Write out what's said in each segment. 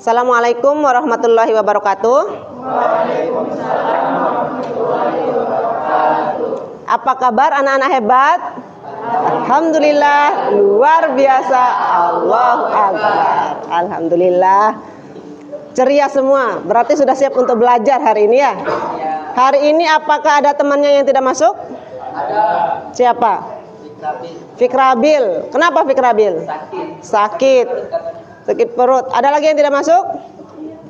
Assalamualaikum warahmatullahi wabarakatuh. Waalaikumsalam warahmatullahi wabarakatuh. Apa kabar anak-anak hebat? Alhamdulillah, luar biasa. Allahu Akbar. Alhamdulillah. Ceria semua, berarti sudah siap untuk belajar hari ini ya? Hari ini apakah ada temannya yang tidak masuk? Ada. Siapa? Fikrabil. Kenapa Fikrabil? Sakit. Sakit perut. Ada lagi yang tidak masuk?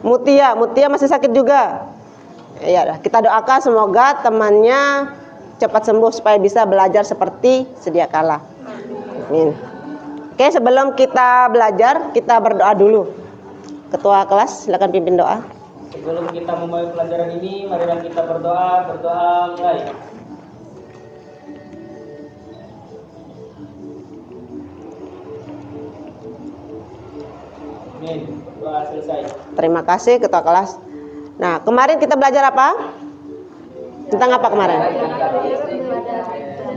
Mutia. Mutia masih sakit juga. Ya, kita doakan semoga temannya cepat sembuh supaya bisa belajar seperti sedia kala. Amin. Oke, sebelum kita belajar, kita berdoa dulu. Ketua kelas, silakan pimpin doa. Sebelum kita memulai pelajaran ini, marilah kita berdoa. Berdoa mulai. Amin. Doa selesai. Terima kasih Ketua kelas. Nah, kemarin kita belajar apa? Tentang apa kemarin?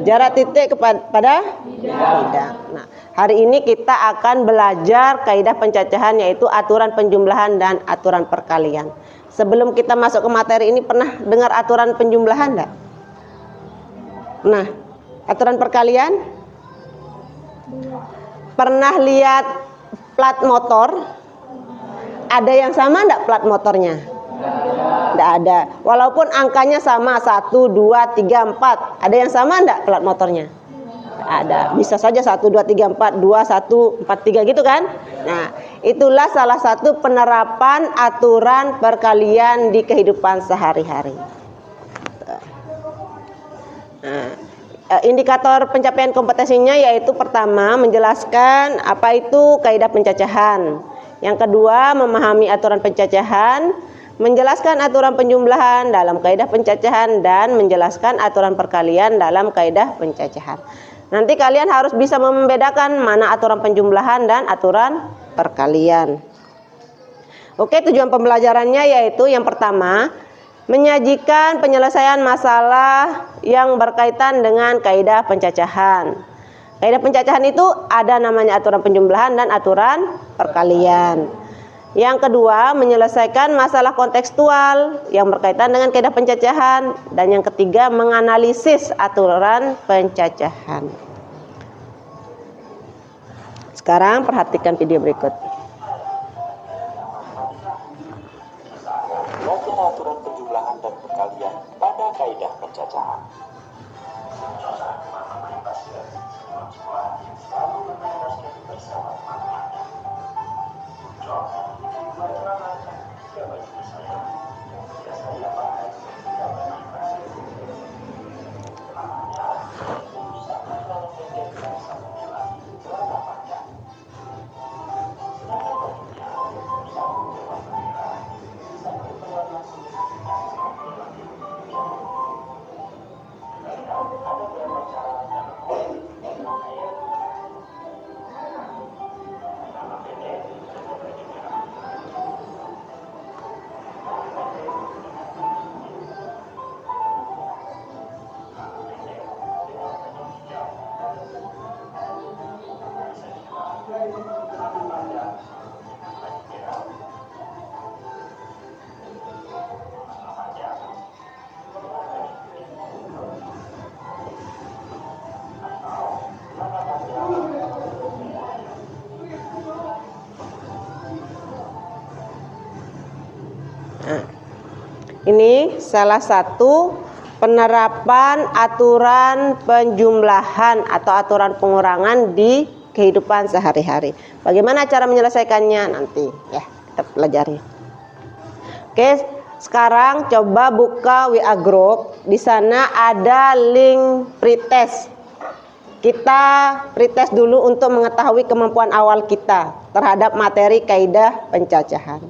Jarak titik kepada tidak. Nah, hari ini kita akan belajar kaidah pencacahan, yaitu aturan penjumlahan dan aturan perkalian. Sebelum kita masuk ke materi ini, pernah dengar aturan penjumlahan enggak? Nah, aturan perkalian? Pernah lihat plat motor? Ada yang sama enggak plat motornya? Tidak ada. Walaupun angkanya sama 1, 2, 3, 4. Ada yang sama enggak plat motornya? Ada. Bisa saja 1, 2, 3, 4, 2, 1, 4, 3 gitu kan? Nah, itulah salah satu penerapan aturan perkalian di kehidupan sehari-hari. Nah, indikator pencapaian kompetensinya yaitu pertama menjelaskan apa itu kaidah pencacahan. Yang kedua memahami aturan pencacahan, menjelaskan aturan penjumlahan dalam kaidah pencacahan, dan menjelaskan aturan perkalian dalam kaidah pencacahan. Nanti kalian harus bisa membedakan mana aturan penjumlahan dan aturan perkalian. Oke, tujuan pembelajarannya yaitu yang pertama, menyajikan penyelesaian masalah yang berkaitan dengan kaidah pencacahan. Kaidah pencacahan itu ada namanya aturan penjumlahan dan aturan perkalian. Yang kedua, menyelesaikan masalah kontekstual yang berkaitan dengan kaidah pencacahan. Dan yang ketiga, menganalisis aturan pencacahan. Sekarang perhatikan video berikut. Belajar aturan penjumlahan dan perkalian pada kaidah pencacahan. Nah, ini salah satu penerapan aturan penjumlahan atau aturan pengurangan di kehidupan sehari-hari. Bagaimana cara menyelesaikannya nanti ya kita pelajari. Oke, sekarang coba buka WA group. Di sana ada link pretest. Kita pretest dulu untuk mengetahui kemampuan awal kita terhadap materi kaidah pencacahan.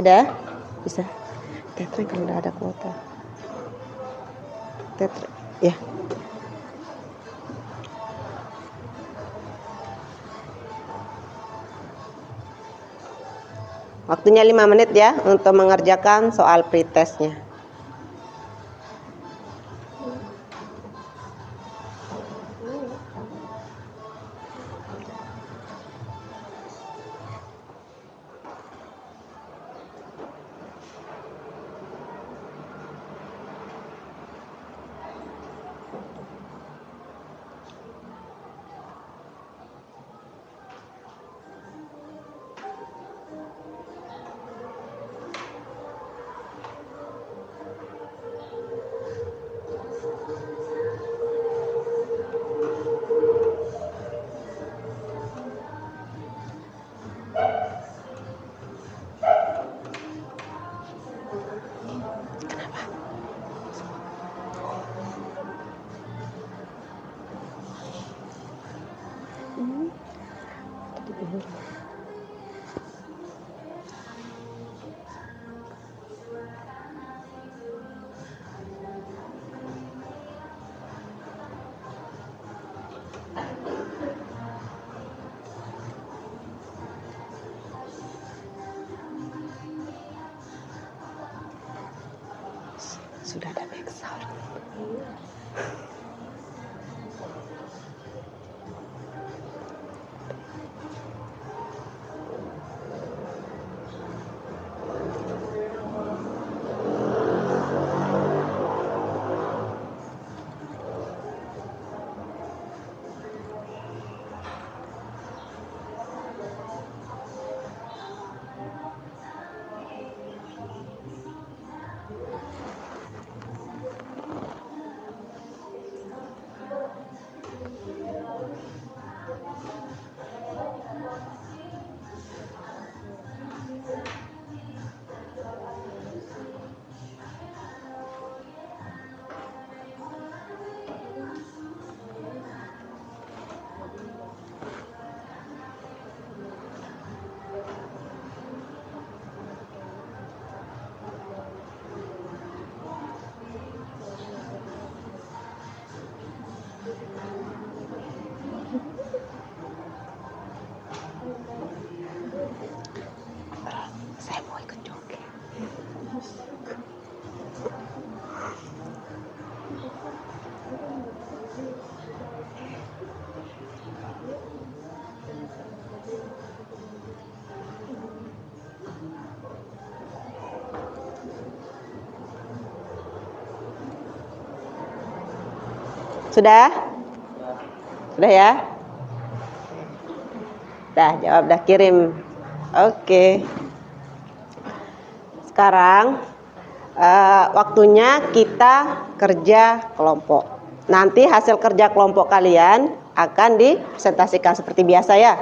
Ada? Bisa? Catherine kalau udah ada kuota. Ya. Waktunya 5 menit ya untuk mengerjakan soal pretestnya. Sudah ada backsound. Saya mau ikut joget. Sudah? Sudah ya? Dah, jawab, dah kirim. Oke. Sekarang waktunya kita kerja kelompok. Nanti hasil kerja kelompok kalian akan dipresentasikan seperti biasa ya.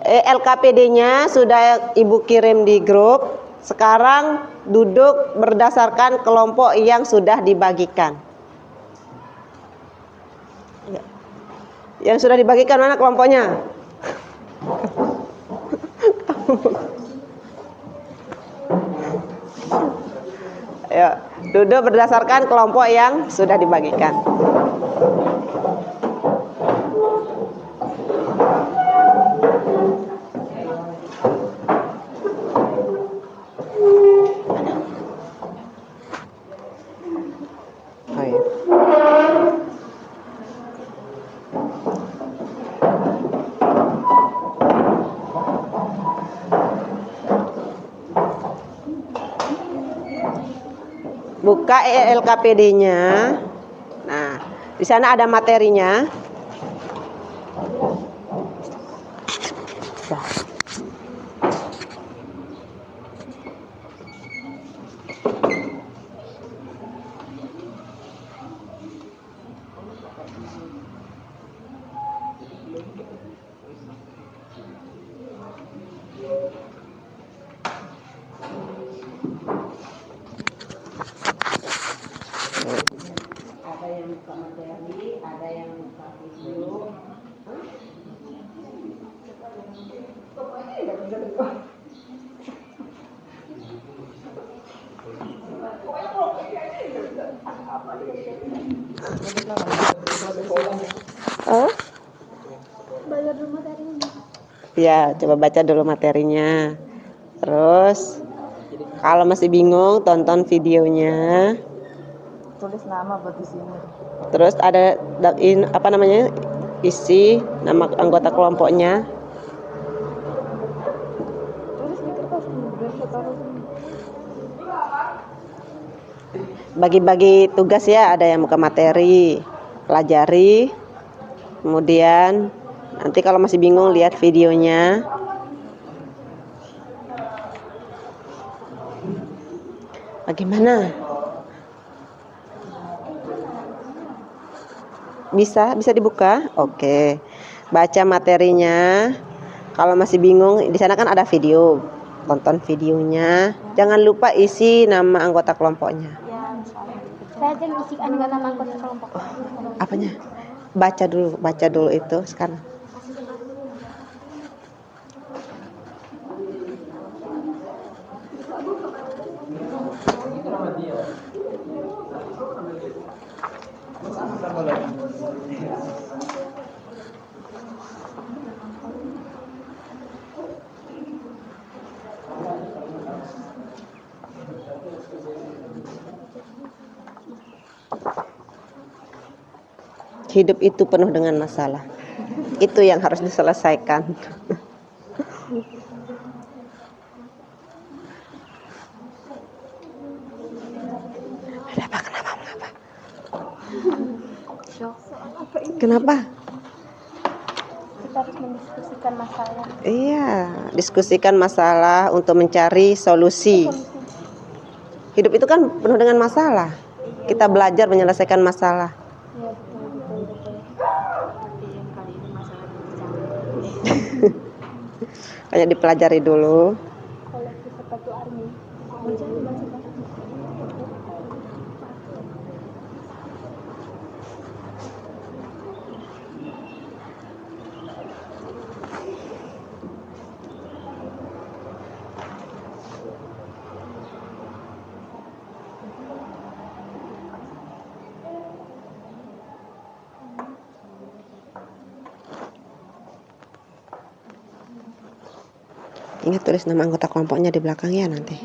LKPD-nya sudah Ibu kirim di grup. Sekarang duduk berdasarkan kelompok yang sudah dibagikan. Yang sudah dibagikan mana kelompoknya? Ayo, duduk berdasarkan kelompok yang sudah dibagikan. Oh, ya. Buka LKPD-nya. Nah, di sana ada materinya. Ada yang buka materi, ada yang buka video. Oh? Bayar dulu materinya. Ya, coba baca dulu materinya. Terus kalau masih bingung, tonton videonya. Tulis nama buat di sini. Terus ada apa namanya? Isi nama anggota kelompoknya. Tulis di kertas biar saya taruh sini. Bagi-bagi tugas ya, ada yang buka materi, pelajari. Kemudian nanti kalau masih bingung lihat videonya. Bagaimana? Bisa dibuka? Oke. Baca materinya. Kalau masih bingung, di sana kan ada video. Tonton videonya. Jangan lupa isi nama anggota kelompoknya. Saya aja ngisi anggota anggota kelompok. Apanya? Baca dulu itu sekarang. Hidup itu penuh dengan masalah. Itu yang harus diselesaikan. Kenapa? Kenapa? Kita harus mendiskusikan masalah. Iya, diskusikan masalah untuk mencari solusi. Hidup itu kan penuh dengan masalah. Kita belajar menyelesaikan masalah. Iya, betul. Tapi yang kali ini masalahnya dicari. Kayak dipelajari dulu. Koleksi sepatu army. Ingat tulis nama anggota kelompoknya di belakangnya nanti.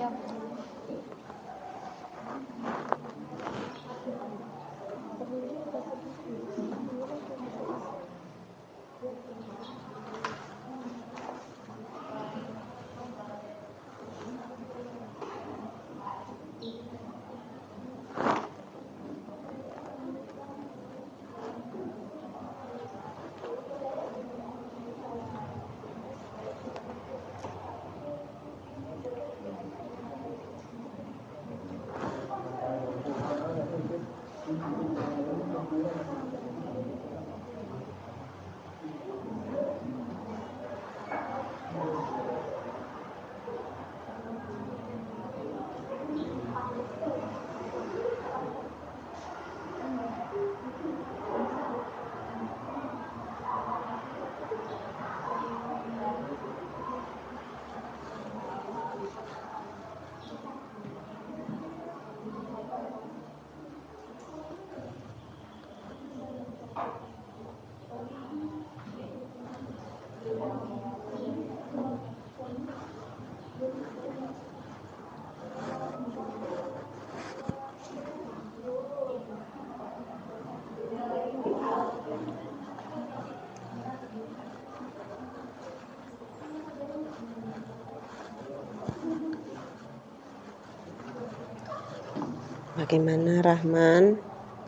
Bagaimana Rahman?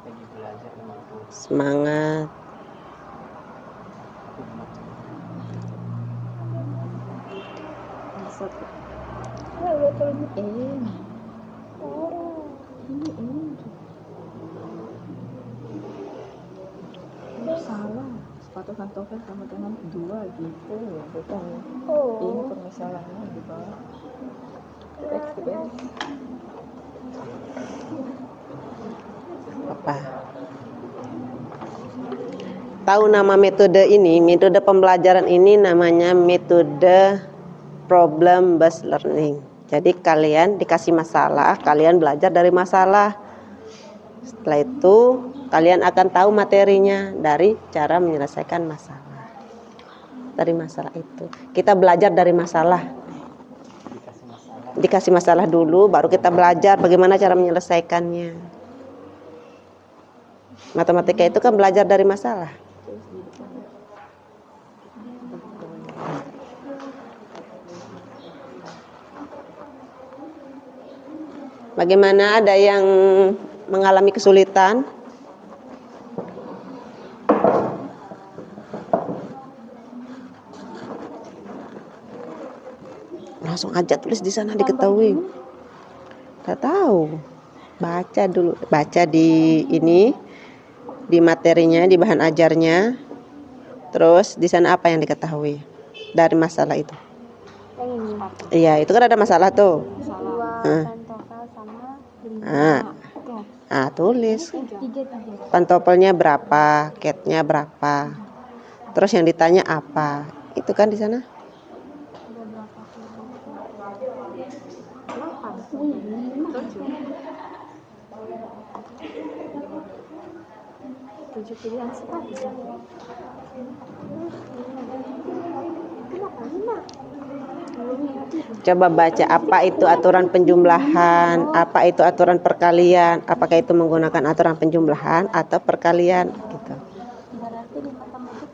Lagi belajar ini. Semangat. Salah. Sepatu pantofel sama dengan dua gitu, bukan. Oh. Ini permasalahannya di bawah. Apa? Tahu nama metode ini? Metode pembelajaran ini namanya metode problem based learning. Jadi kalian dikasih masalah, kalian belajar dari masalah. Setelah itu kalian akan tahu materinya dari cara menyelesaikan masalah. Dari masalah itu kita belajar dari masalah. Dikasih masalah dulu, baru kita belajar bagaimana cara menyelesaikannya. Matematika itu kan belajar dari masalah. Bagaimana, ada yang mengalami kesulitan? Langsung aja tulis di sana diketahui. Nggak tahu. Baca dulu, baca di ini, di materinya, di bahan ajarnya. Terus di sana apa yang diketahui dari masalah itu? Yang ini. Iya, itu kan ada masalah tuh. Dua Ah. pantofel sama Ah, lima. tulis. Tiga. Pantopelnya berapa, catnya berapa. Terus yang ditanya apa? Itu kan di sana. Tujuh pilihan sepatu. Coba baca apa itu aturan penjumlahan, apa itu aturan perkalian, apakah itu menggunakan aturan penjumlahan atau perkalian gitu. Berarti 5 tambah 7.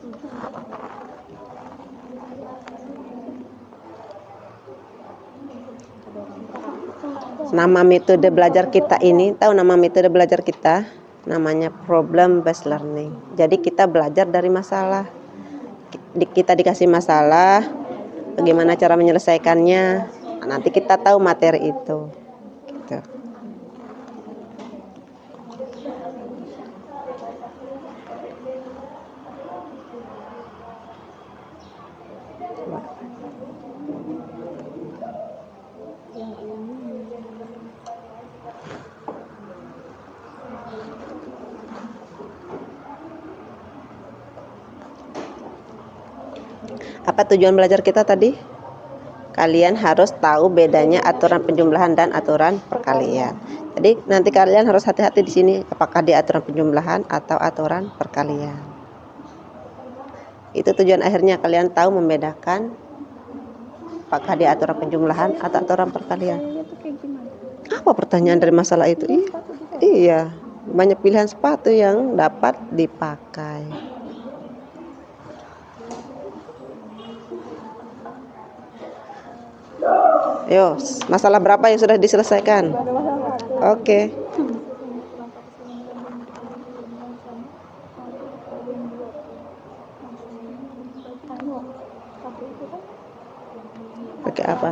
Nama metode belajar kita ini, tahu nama metode belajar kita? Namanya problem based learning. Jadi kita belajar dari masalah. Kita dikasih masalah, bagaimana cara menyelesaikannya. Nanti kita tahu materi itu. Gitu. Apa tujuan belajar kita tadi? Kalian harus tahu bedanya aturan penjumlahan dan aturan perkalian. Jadi nanti kalian harus hati-hati di sini, apakah di aturan penjumlahan atau aturan perkalian. Itu tujuan akhirnya, kalian tahu membedakan apakah di aturan penjumlahan atau aturan perkalian. Apa pertanyaan dari masalah itu? Iya, banyak pilihan sepatu yang dapat dipakai. Yo, masalah berapa yang sudah diselesaikan? Oke. Pakai apa?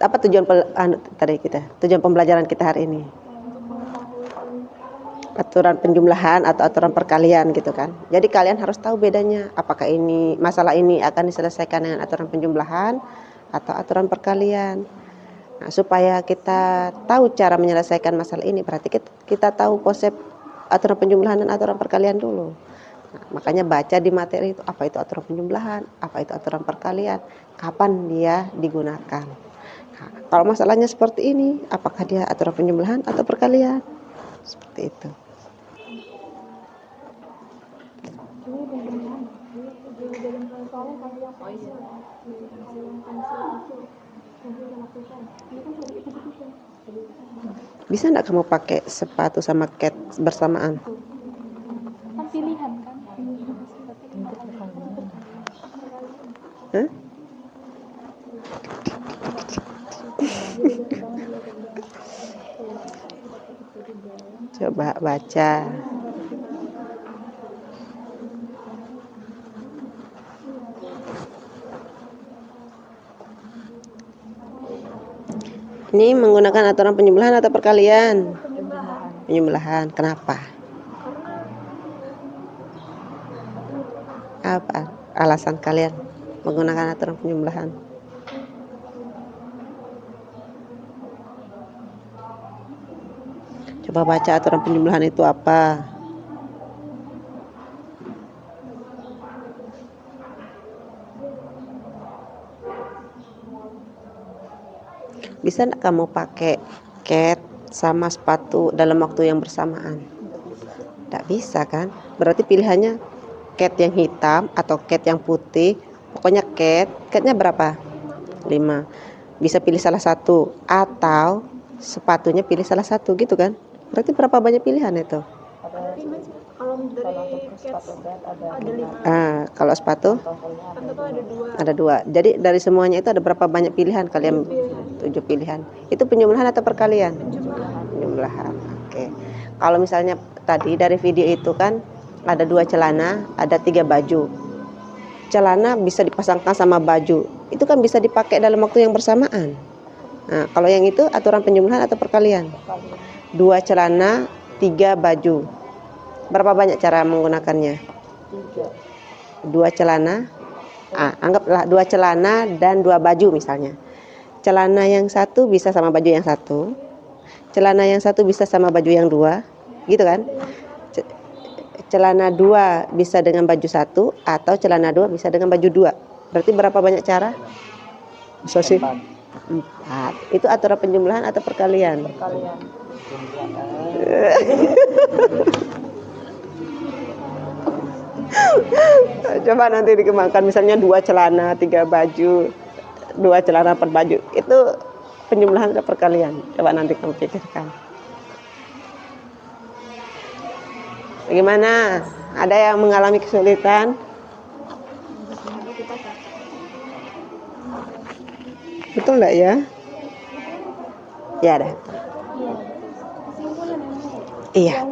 Apa tujuan tujuan pembelajaran kita hari ini? Aturan penjumlahan atau aturan perkalian gitu kan. Jadi kalian harus tahu bedanya, apakah ini masalah ini akan diselesaikan dengan aturan penjumlahan atau aturan perkalian. Nah, supaya kita tahu cara menyelesaikan masalah ini, berarti kita tahu konsep aturan penjumlahan dan aturan perkalian dulu. Nah, makanya baca di materi itu, apa itu aturan penjumlahan, apa itu aturan perkalian, kapan dia digunakan. Nah, kalau masalahnya seperti ini, apakah dia aturan penjumlahan atau perkalian? Seperti itu. Bisa enggak kamu pakai sepatu sama cat bersamaan? Kan pilihan kan. Hah? Coba baca. Ini menggunakan aturan penjumlahan atau perkalian? Penjumlahan. Kenapa? Apa alasan kalian menggunakan aturan penjumlahan? Coba baca aturan penjumlahan itu apa? Bisa enggak kamu pakai cat sama sepatu dalam waktu yang bersamaan? Tidak bisa kan? Berarti pilihannya cat yang hitam atau cat yang putih. Pokoknya catnya berapa? 5. Bisa pilih salah satu atau sepatunya pilih salah satu gitu kan? Berarti berapa banyak pilihan itu? Kalau dari sepatu cat ada 5. Kalau sepatu Pantofel ada 2. Jadi dari semuanya itu ada berapa banyak pilihan kalian? 7 pilihan. Itu penjumlahan atau perkalian? Penjumlahan. Oke. Kalau misalnya tadi dari video itu kan ada 2 celana, ada 3 baju. Celana bisa dipasangkan sama baju. Itu kan bisa dipakai dalam waktu yang bersamaan. Nah, kalau yang itu aturan penjumlahan atau perkalian? 2 celana, 3 baju. Berapa banyak cara menggunakannya? 2 celana. Anggaplah 2 celana dan 2 baju misalnya. Celana yang satu bisa sama baju yang satu. Celana yang satu bisa sama baju yang 2. Gitu kan? Celana 2 bisa dengan baju 1 atau celana 2 bisa dengan baju 2. Berarti berapa banyak cara? Bisa sih 4. Itu aturan penjumlahan atau perkalian? Perkalian. Coba nanti dikembangkan misalnya 2 celana 3 baju, 2 celana per baju. Itu penjumlahan atau perkalian? Coba nanti kamu pikirkan. Bagaimana? Ada yang mengalami kesulitan? Betul enggak ya? Ya ada. Iya.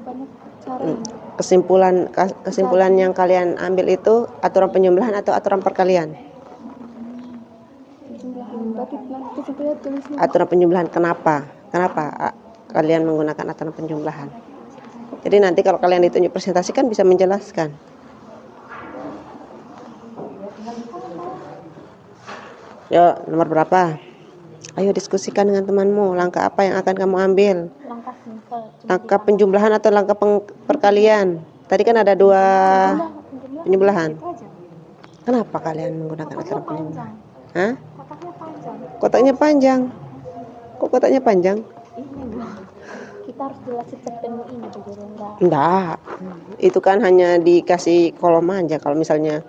Banyak cara. Kesimpulan yang kalian ambil itu aturan penjumlahan atau aturan perkalian? Aturan penjumlahan. Kenapa kalian menggunakan aturan penjumlahan? Jadi nanti kalau kalian ditunjuk presentasi kan bisa menjelaskan. Yuk, nomor berapa? Ayo diskusikan dengan temanmu. Langkah apa yang akan kamu ambil? Langkah penjumlahan atau langkah perkalian? Tadi kan ada 2 penjumlahan. Kenapa kalian menggunakan aturan penjumlahan? Hah? Kotaknya panjang. Kok kotaknya panjang? Kita harus jelasin cerpen ini begitu enggak. Itu kan hanya dikasih kolom aja. Kalau misalnya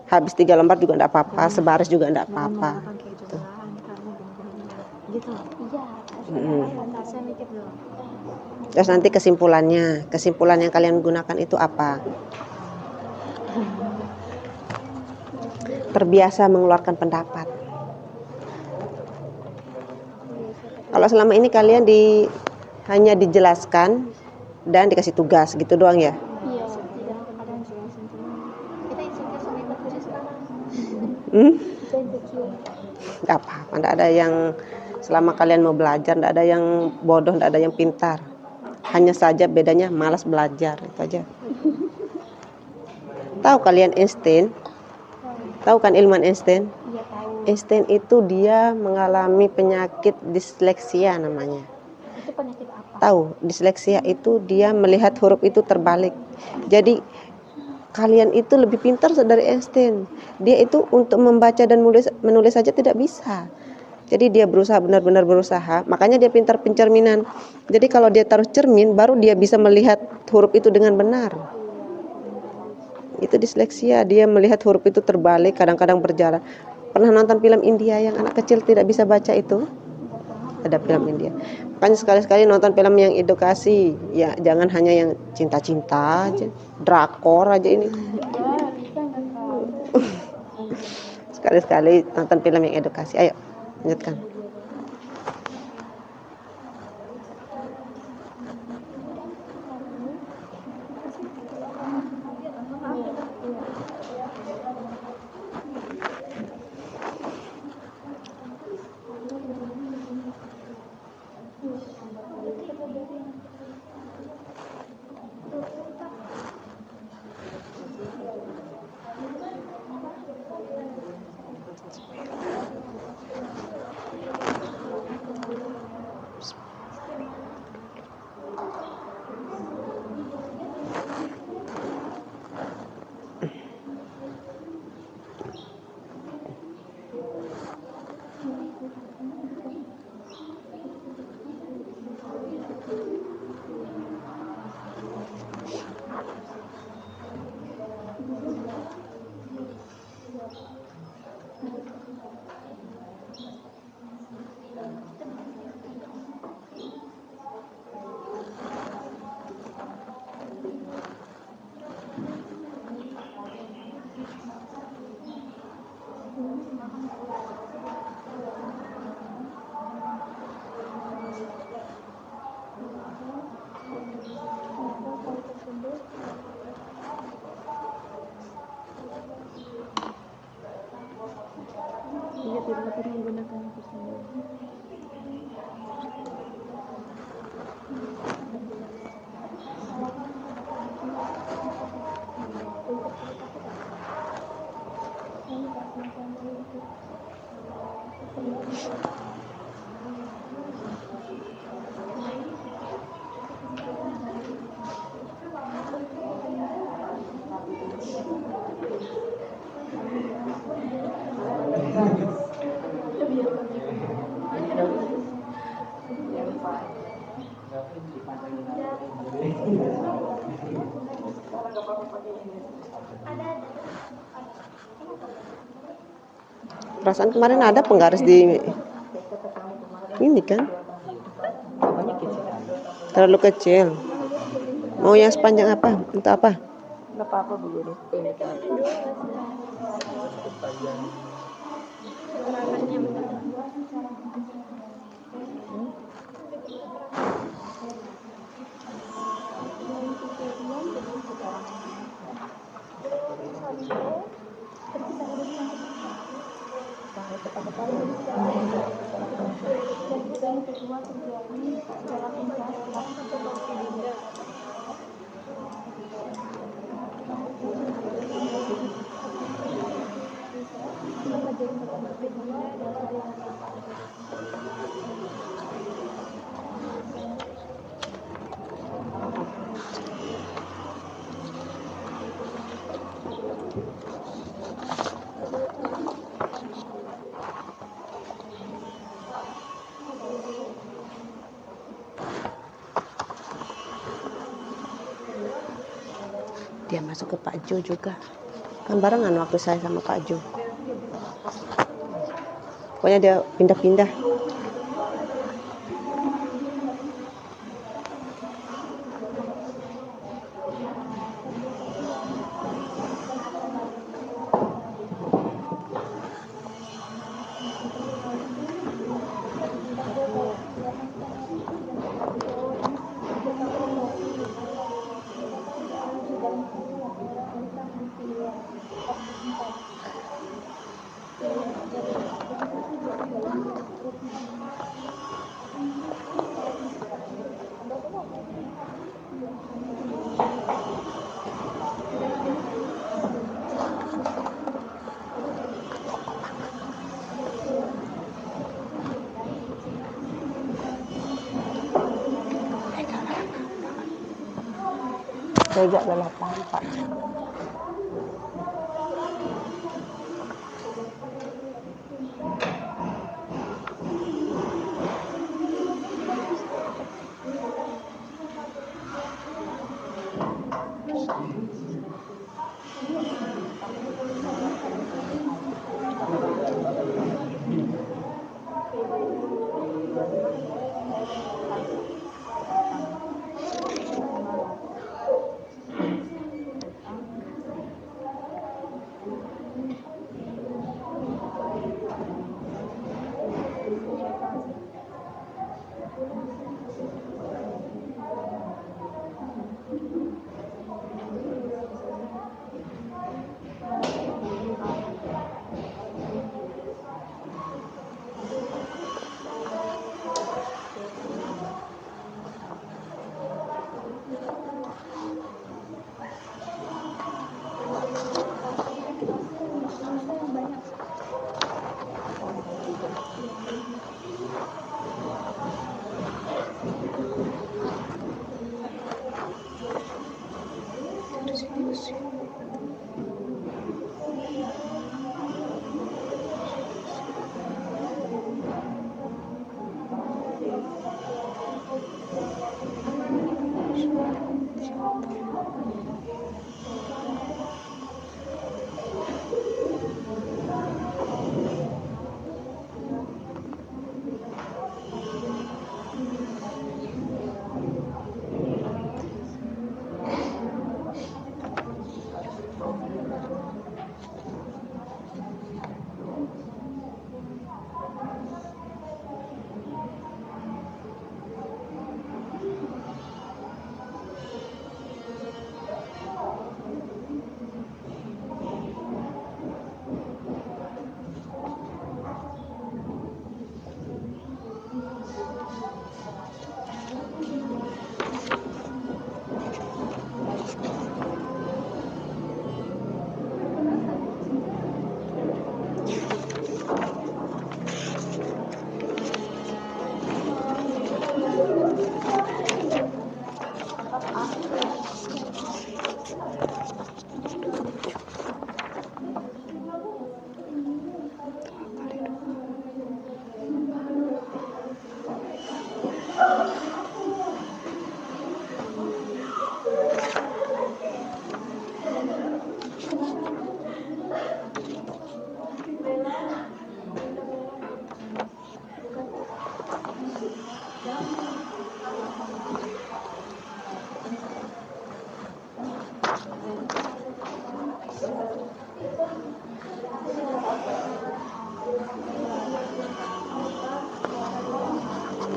habis 3 lembar juga enggak apa-apa, sebaris juga enggak apa-apa. Gitu. Iya. Saya mikir dulu. Terus nanti kesimpulan yang kalian gunakan itu apa? Terbiasa mengeluarkan pendapat. Kalau selama ini kalian hanya dijelaskan dan dikasih tugas gitu doang ya? Iya. Kita insecure sama ikut kursus sekarang. Kita insecure. Gak apa-apa, nggak ada yang selama kalian mau belajar, nggak ada yang bodoh, nggak ada yang pintar. Hanya saja bedanya malas belajar, itu aja. Tahu kalian Einstein? Tahu kan ilmuwan Einstein? Iya tahu. Einstein itu dia mengalami penyakit disleksia namanya. Itu penyakit apa? Tahu, disleksia itu dia melihat huruf itu terbalik. Jadi kalian itu lebih pintar dari Einstein. Dia itu untuk membaca dan menulis saja tidak bisa. Jadi dia benar-benar berusaha. Makanya dia pintar pencerminan. Jadi kalau dia taruh cermin, baru dia bisa melihat huruf itu dengan benar. Itu disleksia. Dia melihat huruf itu terbalik, kadang-kadang berjalan. Pernah nonton film India yang anak kecil tidak bisa baca itu? Ada film India. Makanya sekali-sekali nonton film yang edukasi. Ya, jangan hanya yang cinta-cinta aja, drakor aja ini. Sekali-sekali nonton film yang edukasi. Ayo, lanjutkan. tidak dapat menggunakan bersama. Perasaan kemarin ada penggaris di ini kan? Terlalu kecil. Mau yang sepanjang apa? Untuk apa? Nggak apa-apa begini. Ini kan. Dia masuk ke Pak Jo juga. Kan barengan waktu saya sama Pak Jo. Pokoknya dia pindah-pindah. Tega 84.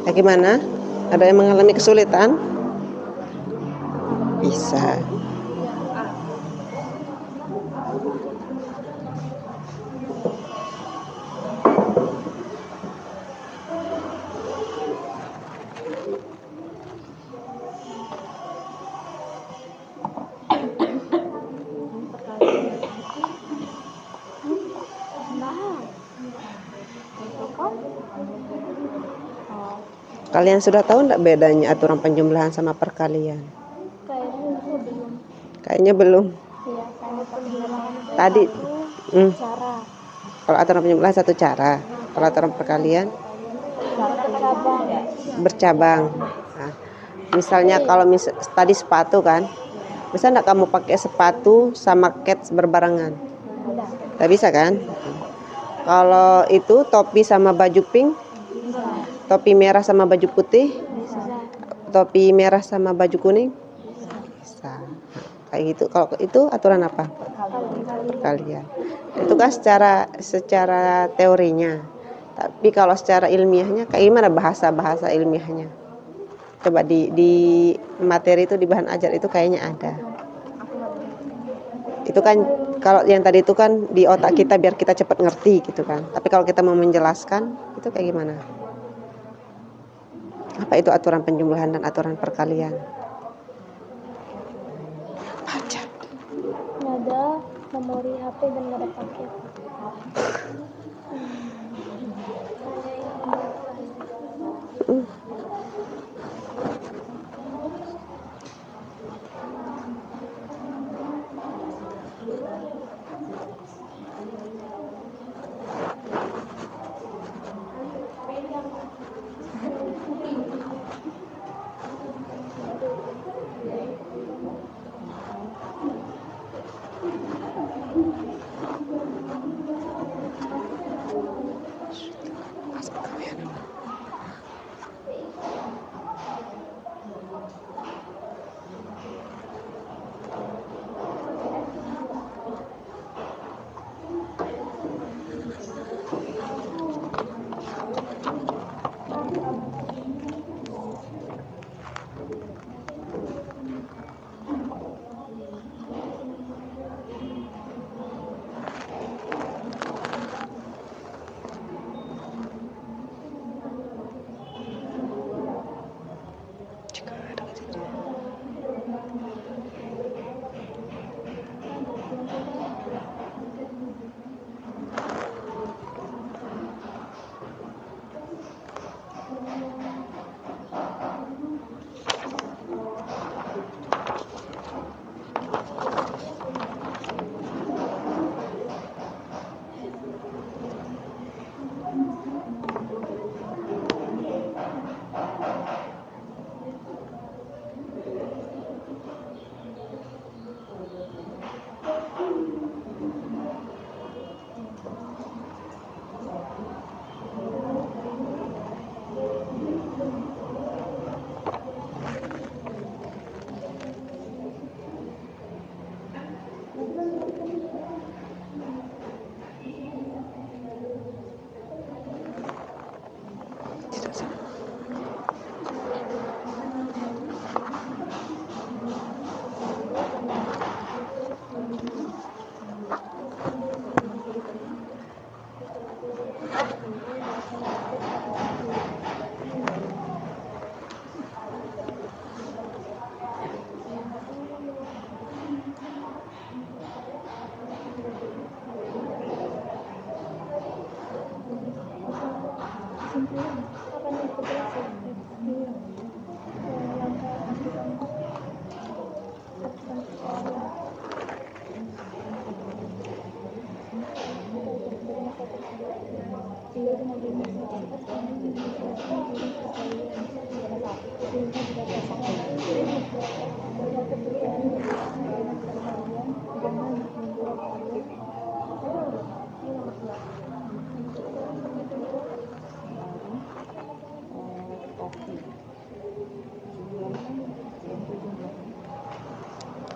Bagaimana? Ada yang mengalami kesulitan? Bisa. Kalian sudah tahu enggak bedanya aturan penjumlahan sama perkalian? Kayaknya belum. Kayaknya belum. Iya, kalau penjumlahan Tadi cara kalau aturan penjumlahan satu cara, kalau aturan perkalian satu cabang. bercabang. Nah, misalnya kalau tadi sepatu kan, bisa enggak kamu pakai sepatu sama kets berbarengan? Tidak bisa kan? Kalau itu topi sama baju pink, topi merah sama baju putih, topi merah sama baju kuning, bisa. Kayak gitu. Kalau itu aturan apa? Perkalian. Itu kan secara teorinya. Tapi kalau secara ilmiahnya kayak gimana bahasa ilmiahnya? Coba di materi itu, di bahan ajar itu kayaknya ada. Itu kan kalau yang tadi itu kan di otak kita biar kita cepat ngerti gitu kan. Tapi kalau kita mau menjelaskan itu kayak gimana? Apa itu aturan penjumlahan dan aturan perkalian? Baca. Nada, memori HP dan nada paket.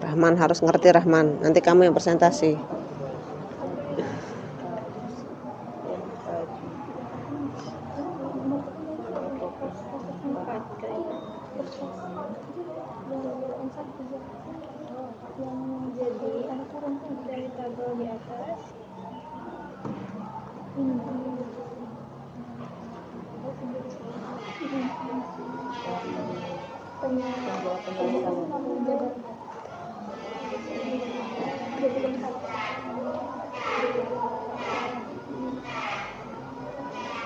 Rahman harus ngerti, Rahman. Nanti kamu yang presentasi. yang jadi ada rumput dari tabel di atas ini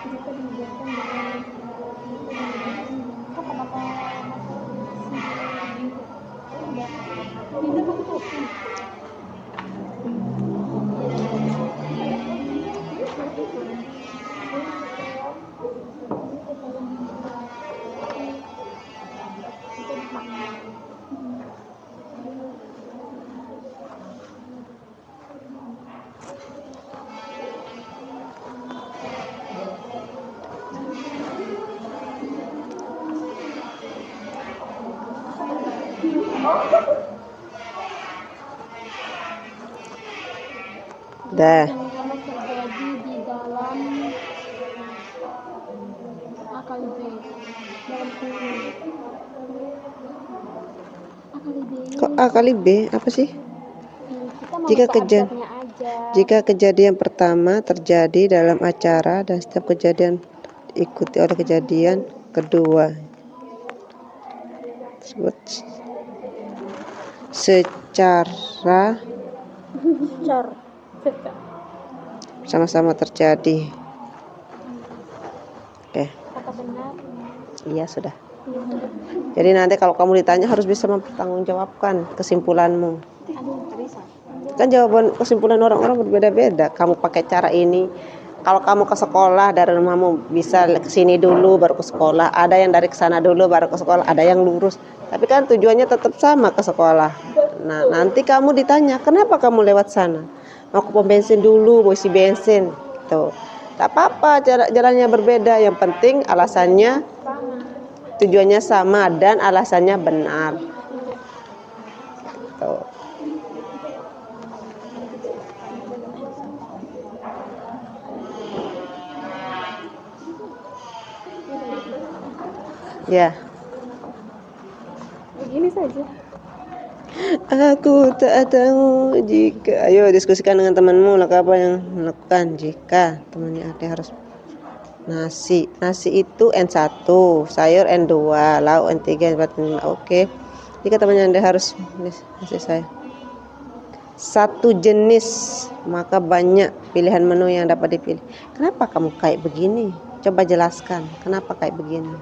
jika dibiarkan Dah. yang terjadi di dalam A kali B dalam kurung A kali B Kok A kali B? Apa sih? kita mau Jika baca abjadnya aja. Jika kejadian pertama terjadi dalam acara dan setiap kejadian diikuti oleh kejadian kedua tersebut secara sama-sama terjadi. Oke. Kata benar. Iya sudah. Jadi nanti kalau kamu ditanya harus bisa mempertanggungjawabkan kesimpulanmu. Kan jawaban kesimpulan orang-orang berbeda-beda. Kamu pakai cara ini. Kalau kamu ke sekolah dari rumahmu bisa ke sini dulu baru ke sekolah. Ada yang dari sana dulu baru ke sekolah. Ada yang lurus. Tapi kan tujuannya tetap sama ke sekolah. Nah nanti kamu ditanya kenapa kamu lewat sana? Mau ke pom bensin dulu, mau isi bensin. Tuh. Tak apa-apa jalannya berbeda. Yang penting alasannya tujuannya sama dan alasannya benar. Tuh. Ya. Begini saja. Aku tak tahu jika. Ayo diskusikan dengan temanmu apa yang melakukan jika temannya ada harus nasi. Nasi itu N1, sayur N2, lauk N3, N4, N5. Oke. Jika temannya Anda harus nasi saya satu jenis, maka banyak pilihan menu yang dapat dipilih. Kenapa kamu kayak begini? Coba jelaskan, kenapa kayak begini?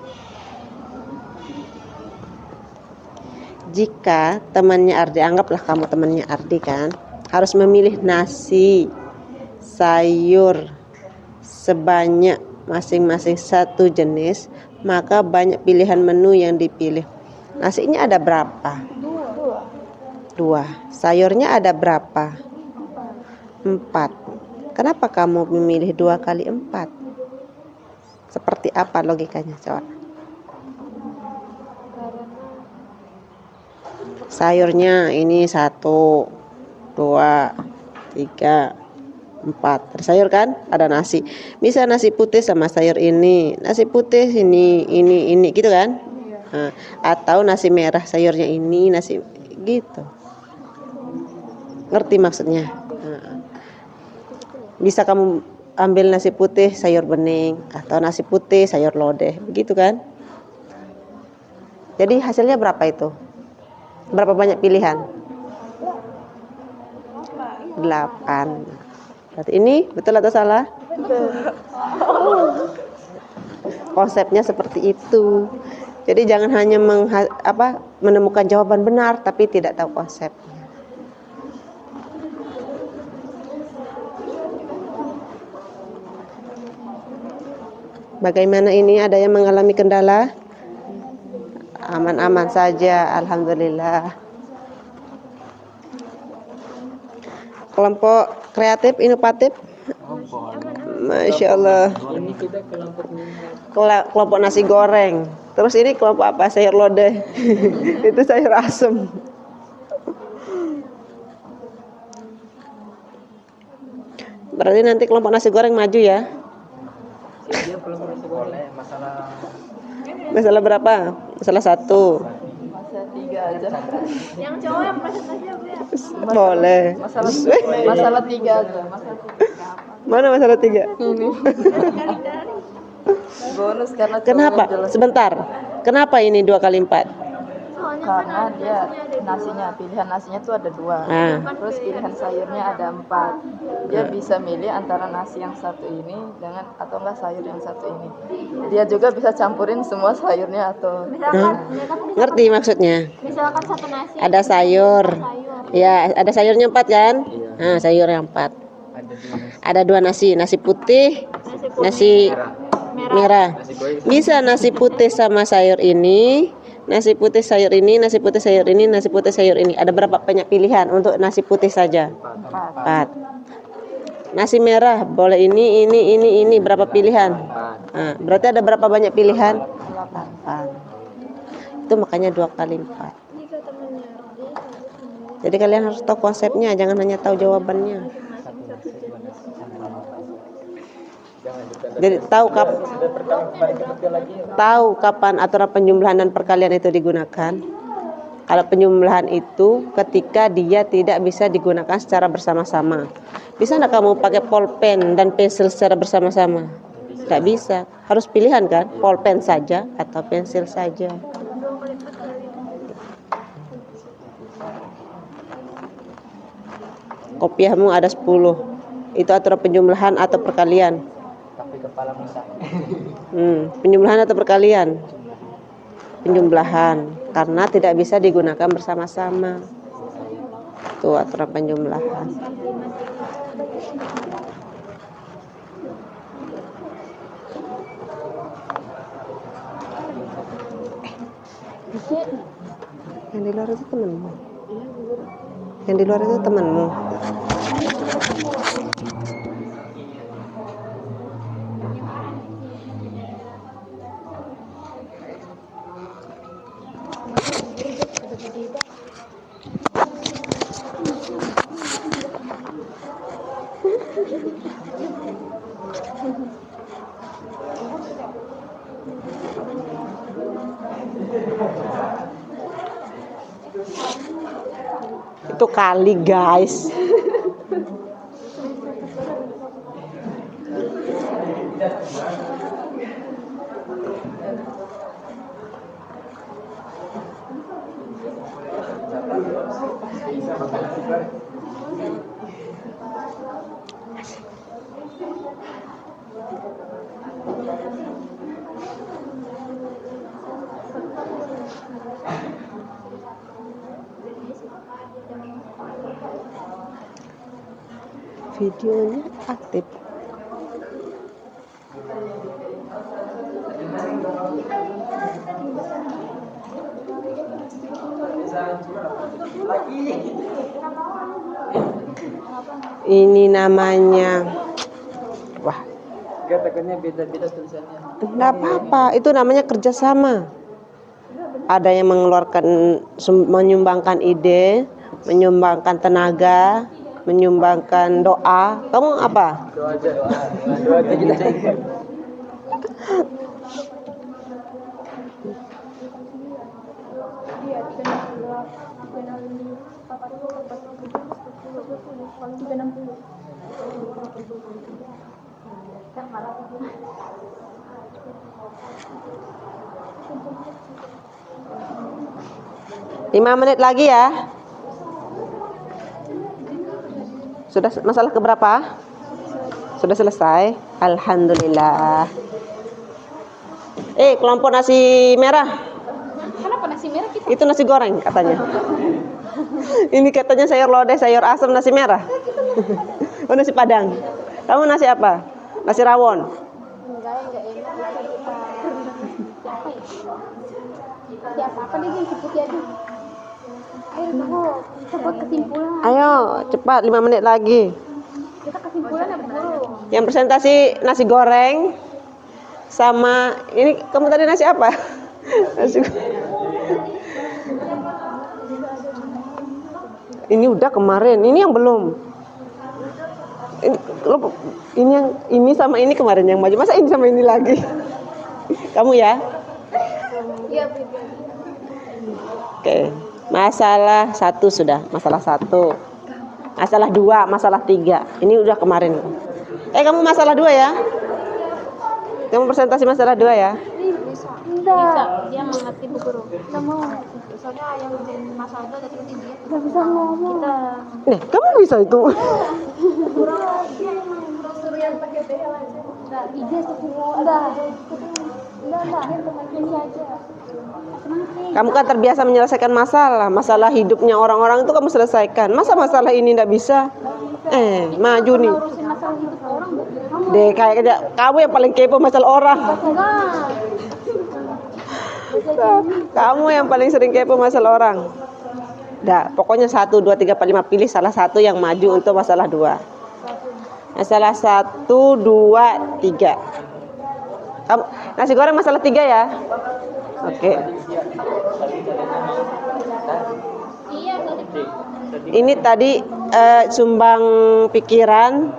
Jika temannya Ardi, anggaplah kamu temannya Ardi kan, harus memilih nasi, sayur sebanyak masing-masing satu jenis, maka banyak pilihan menu yang dipilih. Nasinya ada berapa? Dua. Sayurnya ada berapa? 4. Kenapa kamu memilih 2 kali 4? Seperti apa logikanya, coba? Sayurnya ini 1, 2, 3, 4. Ada sayur kan? Ada nasi. Bisa nasi putih sama sayur ini. Nasi putih ini gitu kan? Nah, atau nasi merah sayurnya ini, nasi gitu. Ngerti maksudnya? Nah, bisa kamu ambil nasi putih sayur bening atau nasi putih sayur lodeh, begitu kan? Jadi hasilnya berapa itu? Berapa banyak pilihan? 8. Berarti ini betul atau salah? Konsepnya seperti itu. Jadi jangan hanya menemukan jawaban benar tapi tidak tahu konsepnya. Bagaimana ini, ada yang mengalami kendala? Aman-aman saja, alhamdulillah. Kelompok kreatif, inovatif, Masya Allah. Ini kita kelompok Kelompok nasi goreng. Terus ini kelompok apa? Sayur lodeh. Itu sayur asem. Berarti nanti kelompok nasi goreng maju ya? dia kelompok nasi goreng. Masalah berapa? Masalah 1. Masalah 3 aja. Yang cowok yang presentasi apa ya? Boleh. Masalah 3 aja. Masalah 3 Mana masalah 3? ini. Bonus karena cowok Kenapa? jelas. Sebentar. Kenapa ini 2 kali 4? Soalnya Karena dia nasinya, pilihan nasinya tuh ada 2. Ah. Terus pilihan sayurnya ada 4. Dia bisa milih antara nasi yang satu ini dengan atau enggak sayur yang satu ini. Dia juga bisa campurin semua sayurnya atau Ngerti maksudnya? misalkan satu nasi Ada sayur. sayur. Ya, ada sayurnya 4 kan? Nah, sayur yang 4. Ada 2 nasi, nasi putih, nasi merah. Bisa nasi putih sama sayur ini, nasi putih sayur ini, nasi putih sayur ini, nasi putih sayur ini. Ada berapa banyak pilihan untuk nasi putih saja? 4. Nasi merah boleh ini berapa pilihan? Nah, berarti ada berapa banyak pilihan? 8. Itu makanya 2 kali 4. Jika temennya dia Jadi kalian harus tahu konsepnya, jangan hanya tahu jawabannya. Jadi tahu kapan aturan penjumlahan dan perkalian itu digunakan. Kalau penjumlahan itu ketika dia tidak bisa digunakan secara bersama-sama. Bisa nggak kamu pakai pulpen dan pensil secara bersama-sama? Nggak bisa. Harus pilihan kan? Pulpen saja atau pensil saja. Kopiahmu ada 10. Itu aturan penjumlahan atau perkalian? Tapi kepala musa. Penjumlahan atau perkalian? Penjumlahan, karena tidak bisa digunakan bersama-sama. Itu aturan penjumlahan. Yang di luar itu temanmu. Yang di luar itu temanmu. Itu kali guys. Videonya aktif. Ini namanya, wah, Takutnya beda-beda tulisannya. enggak apa-apa, itu namanya kerjasama. Ada yang mengeluarkan, menyumbangkan ide, menyumbangkan tenaga, menyumbangkan doa. Kamu apa? Doa aja kita. Lima menit lagi ya. Sudah masalah keberapa? Sudah selesai. Alhamdulillah. Kelompok nasi merah. Kenapa nasi merah kita? Itu nasi goreng katanya. Ini katanya sayur lodeh, sayur asam, nasi merah. Oh, nasi padang. Kamu nasi apa? Nasi rawon. Enggak enak. Siapa apa nih yang sebut ya? Ayo tunggu, cepat kesimpulan. Ayo, cepat 5 menit lagi. Kita kesimpulan ya guru. Yang presentasi nasi goreng sama ini kamu tadi nasi apa? Nasi Ini udah kemarin, ini yang belum. Ini sama ini kemarin yang maju. Masa ini sama ini lagi? Kamu ya? Iya, Bu. Oke. Masalah 1 sudah, masalah 1. Masalah 2, masalah 3. Ini udah kemarin. Kamu masalah 2 ya? Kamu presentasi masalah 2 ya? Bisa. Enggak. Dia mengerti Bu Guru. Enggak mau. Soalnya yang ngerjain masalah itu dari dia. Enggak bisa ngomong. Nih, kamu bisa itu. Dia emang suruh yang pakai behel aja. Enggak, dia suruh. Enggak. Ini aja. Kamu kan terbiasa menyelesaikan masalah. Masalah hidupnya orang-orang itu kamu selesaikan. Masa masalah ini enggak bisa? Maju nih. Urusin masalah hidup orang enggak. Deh, kayaknya kamu yang paling kepo masalah orang. Enggak. Kamu yang paling sering kepo masalah orang. Dah, pokoknya 1, 2, 3, 4, 5 pilih salah satu yang maju untuk masalah 2. Masalah 1, 2, 3. Kamu nasi goreng masalah 3 ya? Oke. Ini tadi sumbang pikiran,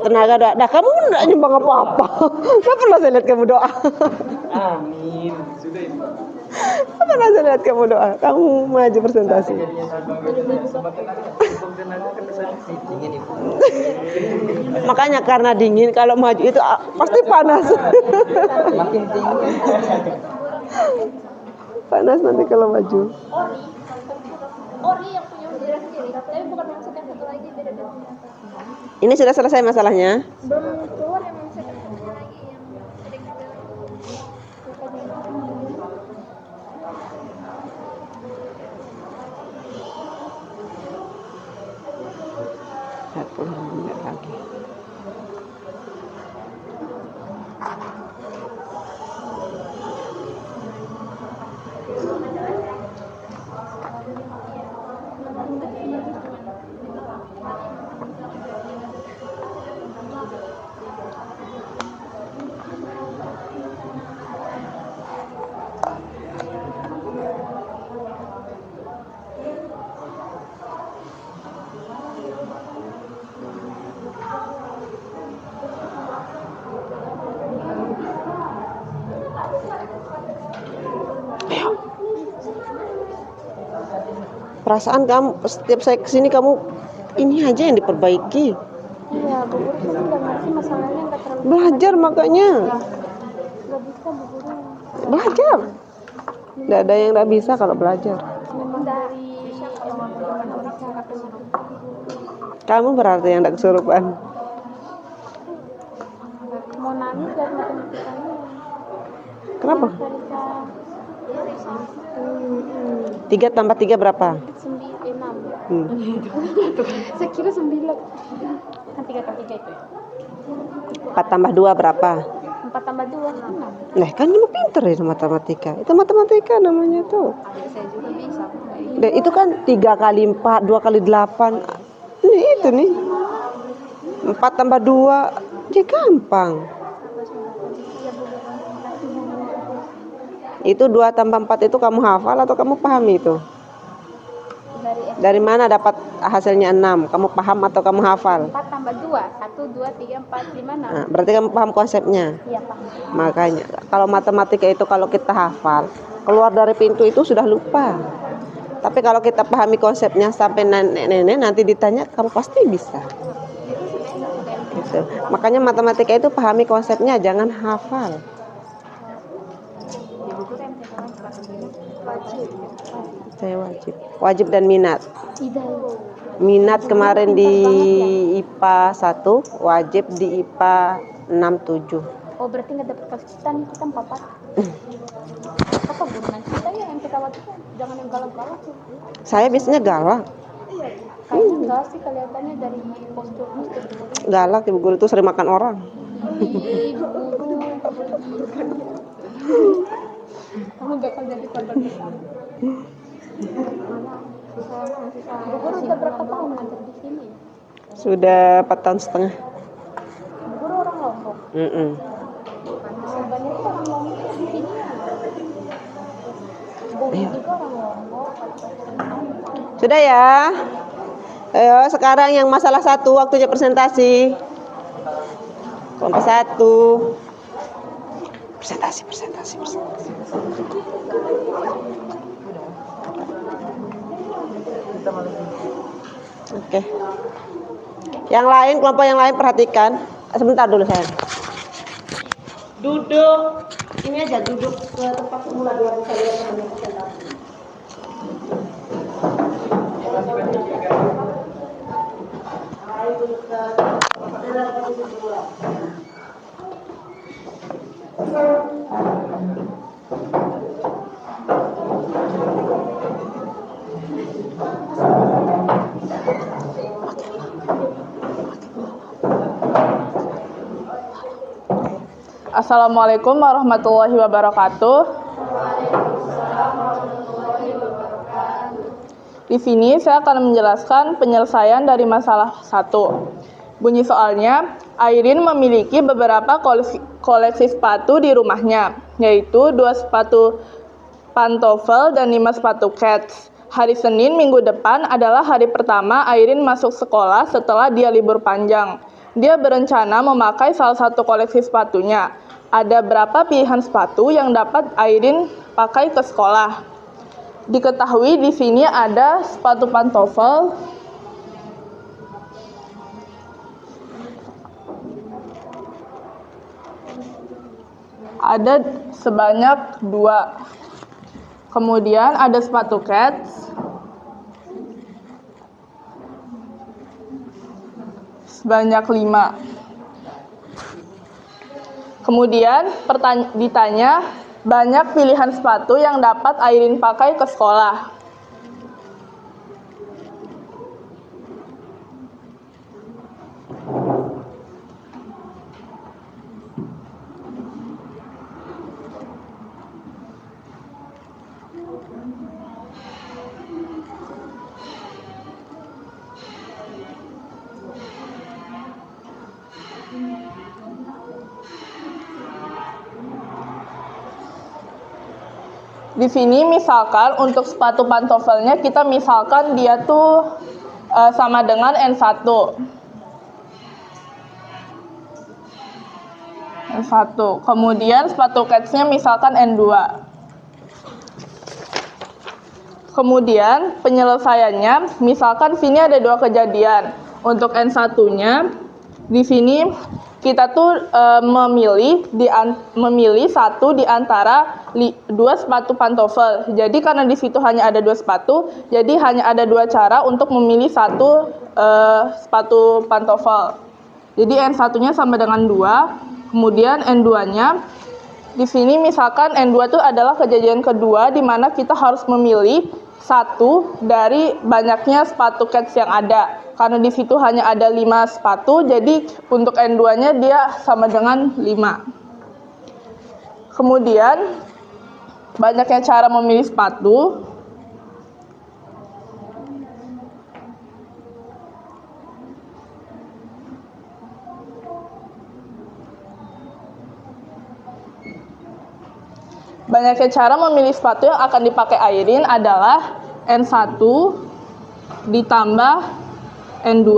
tenaga doa. Dah, kamu enggak nyumbang apa-apa. Enggak pernah saya lihat kamu doa. Amin. Sudah itu. Enggak pernah saya lihat kamu doa. Kamu maju presentasi. Makanya karena dingin, kalau maju itu pasti panas. Makin tinggi. Panas nanti kalau maju. Ori yang punya bendera sendiri, tapi bukan mindset yang satu lagi, beda dengan Ini sudah selesai masalahnya. belum keluar yang mindset yang satu lagi yang sering Lihat 10 menit lagi. Perasaan kamu setiap saya kesini kamu ini aja yang diperbaiki. Iya, Bu Guru sih nggak ngerti masalahnya, nggak terlalu Belajar makanya. nggak bisa Bu Guru. Belajar. Tidak ada yang tidak bisa kalau belajar. Memang dari yang bagaimana bisa Kamu berarti yang tidak kesurupan. mau nangis dari matematikanya. Kenapa? Bisa 3 tambah 3 berapa? 6. Saya kira 9. Kan 3 kali 3 itu. 4 tambah 2 berapa? 4 tambah 2 6. Nah, kan kamu pinter ya matematika. Itu matematika namanya tuh. Saya juga bisa. Dan itu kan 3 kali 4, 2 kali 8. Ini itu nih. 4 tambah 2. Ya gampang. Itu 2 tambah 4 itu kamu hafal atau kamu pahami itu? Dari mana dapat hasilnya 6? Kamu paham atau kamu hafal? 4 tambah 2. 1, 2, 3, 4, 5, 6. Nah, berarti kamu paham konsepnya. Iya, paham. Makanya kalau matematika itu kalau kita hafal, keluar dari pintu itu sudah lupa. Tapi kalau kita pahami konsepnya sampai nenek-nenek nanti ditanya, kamu pasti bisa. Gitu. Makanya matematika itu pahami konsepnya, jangan hafal. Saya wajib dan minat. Minat kemarin di IPA 1, wajib di IPA 6-7. Oh, berarti nggak dapat kelas kita nih, kita 4. Apa guru nanti kita ya yang kita wajib, jangan yang galak-galak. Saya biasanya galak. Kayaknya enggak sih kelihatannya dari postur. Galak ibu guru itu sering makan orang. Ibu guru. Kamu bakal jadi korban. Bu Guru udah berapa tahun ngajar di sini? Sudah 4 tahun setengah. Bu Guru orang Lombok. Sebanyak itu orang Lombok di sini. Bobi juga orang Lombok. Sudah ya. Ayo sekarang yang masalah 1 waktunya presentasi. Kelompok 1. Presentasi. Oke. Yang lain, kelompok yang lain perhatikan. Sebentar dulu sayang. Duduk. Ini aja duduk ke tempat semula biar bisa lihat teman presentasi. Ayo duduk ke tempat semula. Assalamualaikum warahmatullahi wabarakatuh. Di sini saya akan menjelaskan penyelesaian dari masalah 1. Bunyi soalnya, Airin memiliki beberapa koleksi sepatu di rumahnya, yaitu 2 sepatu pantofel dan 5 sepatu kets. Hari Senin minggu depan adalah hari pertama Airin masuk sekolah setelah dia libur panjang. Dia berencana memakai salah satu koleksi sepatunya. Ada berapa pilihan sepatu yang dapat Airin pakai ke sekolah? Diketahui di sini ada sepatu pantofel, ada sebanyak 2. Kemudian ada sepatu kets sebanyak 5. Kemudian ditanya banyak pilihan sepatu yang dapat Airin pakai ke sekolah. Di sini misalkan untuk sepatu pantofelnya kita misalkan dia tuh sama dengan N1. Kemudian sepatu ketsnya misalkan N2. Kemudian penyelesaiannya misalkan sini ada 2 kejadian. Untuk N1-nya di sini kita tuh memilih satu di antara 2 sepatu pantofel. Jadi karena di situ hanya ada 2 sepatu, jadi hanya ada 2 cara untuk memilih satu sepatu pantofel. Jadi N1-nya sama dengan 2, kemudian N2-nya di sini misalkan N2 itu adalah kejadian kedua di mana kita harus memilih satu dari banyaknya sepatu kets yang ada. Karena di situ hanya ada 5 sepatu, jadi untuk N2-nya dia sama dengan 5. Kemudian, banyaknya cara memilih sepatu. Banyaknya cara memilih sepatu yang akan dipakai Airin adalah N1 ditambah N2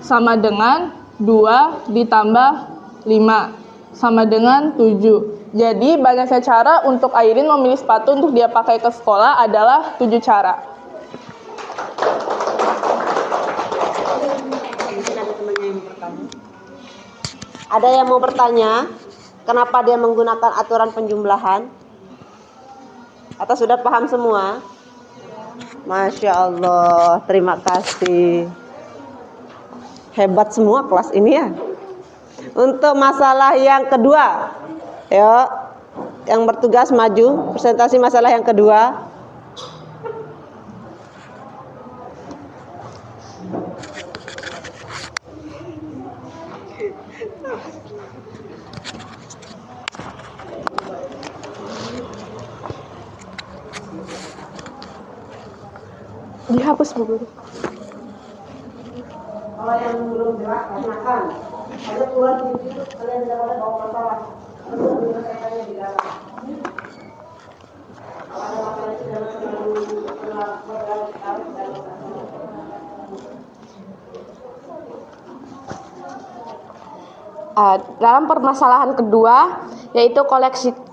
sama dengan 2 ditambah 5 sama dengan 7. Jadi banyaknya cara untuk Airin memilih sepatu untuk dia pakai ke sekolah adalah 7 cara. Ada yang mau bertanya? Kenapa dia menggunakan aturan penjumlahan? Atau sudah paham semua? Masya Allah, terima kasih. Hebat semua kelas ini ya. Untuk masalah yang kedua, ya, yang bertugas maju, presentasi masalah yang kedua. Dihapus Bu Guru. Kalau yang belum jelas tanyakan. Ada keluar di situ kalian tidak boleh bawa masalah. Perlu menyelesaikannya di dalam. Kalau ada masalah itu jangan dalam permasalahan kedua, yaitu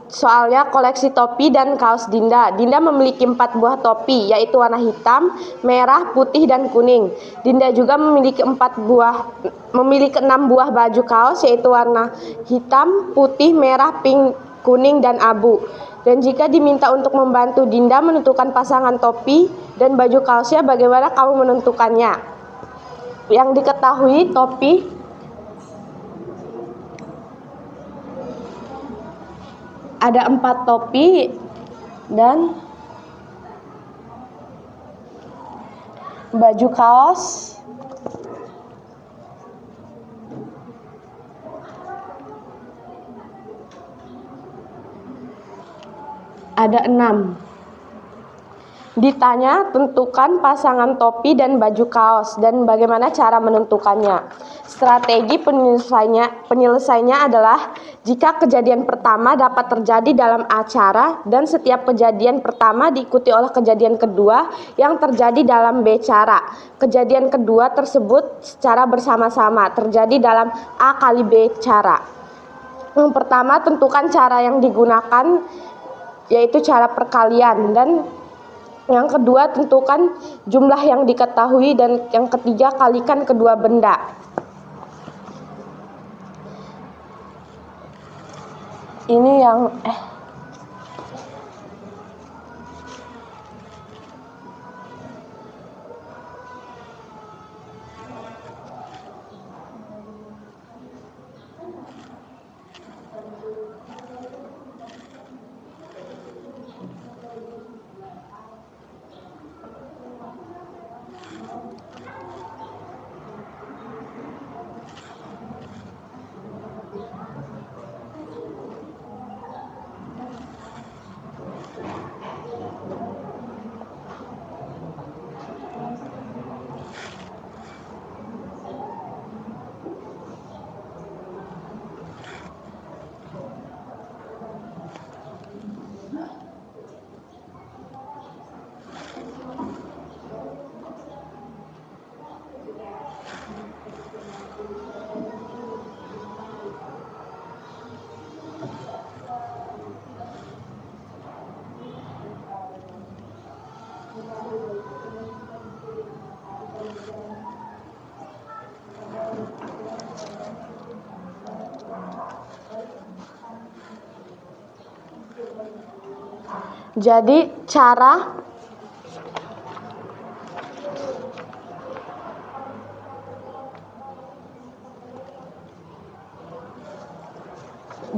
soalnya koleksi topi dan kaos Dinda. Dinda memiliki 4 buah topi, yaitu warna hitam, merah, putih, dan kuning. Dinda juga memiliki 6 buah baju kaos, yaitu warna hitam, putih, merah, pink, kuning, dan abu. Dan jika diminta untuk membantu Dinda menentukan pasangan topi dan baju kaosnya, bagaimana kamu menentukannya? Yang diketahui topi ada 4 topi dan baju kaos ada 6. Ditanya tentukan pasangan topi dan baju kaos dan bagaimana cara menentukannya. Strategi penyelesaiannya adalah jika kejadian pertama dapat terjadi dalam acara dan setiap kejadian pertama diikuti oleh kejadian kedua yang terjadi dalam B cara. Kejadian kedua tersebut secara bersama-sama terjadi dalam A kali B cara. Yang pertama, tentukan cara yang digunakan, yaitu cara perkalian, dan yang kedua tentukan jumlah yang diketahui, dan yang ketiga kalikan kedua benda. Ini yang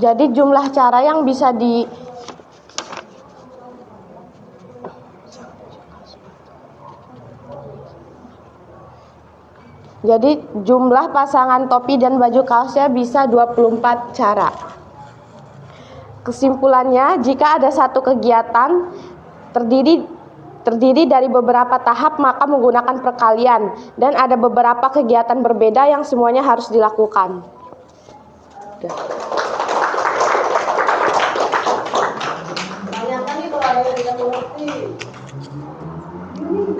jadi jumlah cara yang bisa Jadi jumlah pasangan topi dan baju kaosnya bisa 24 cara. Kesimpulannya, jika ada satu kegiatan terdiri dari beberapa tahap, maka menggunakan perkalian, dan ada beberapa kegiatan berbeda yang semuanya harus dilakukan.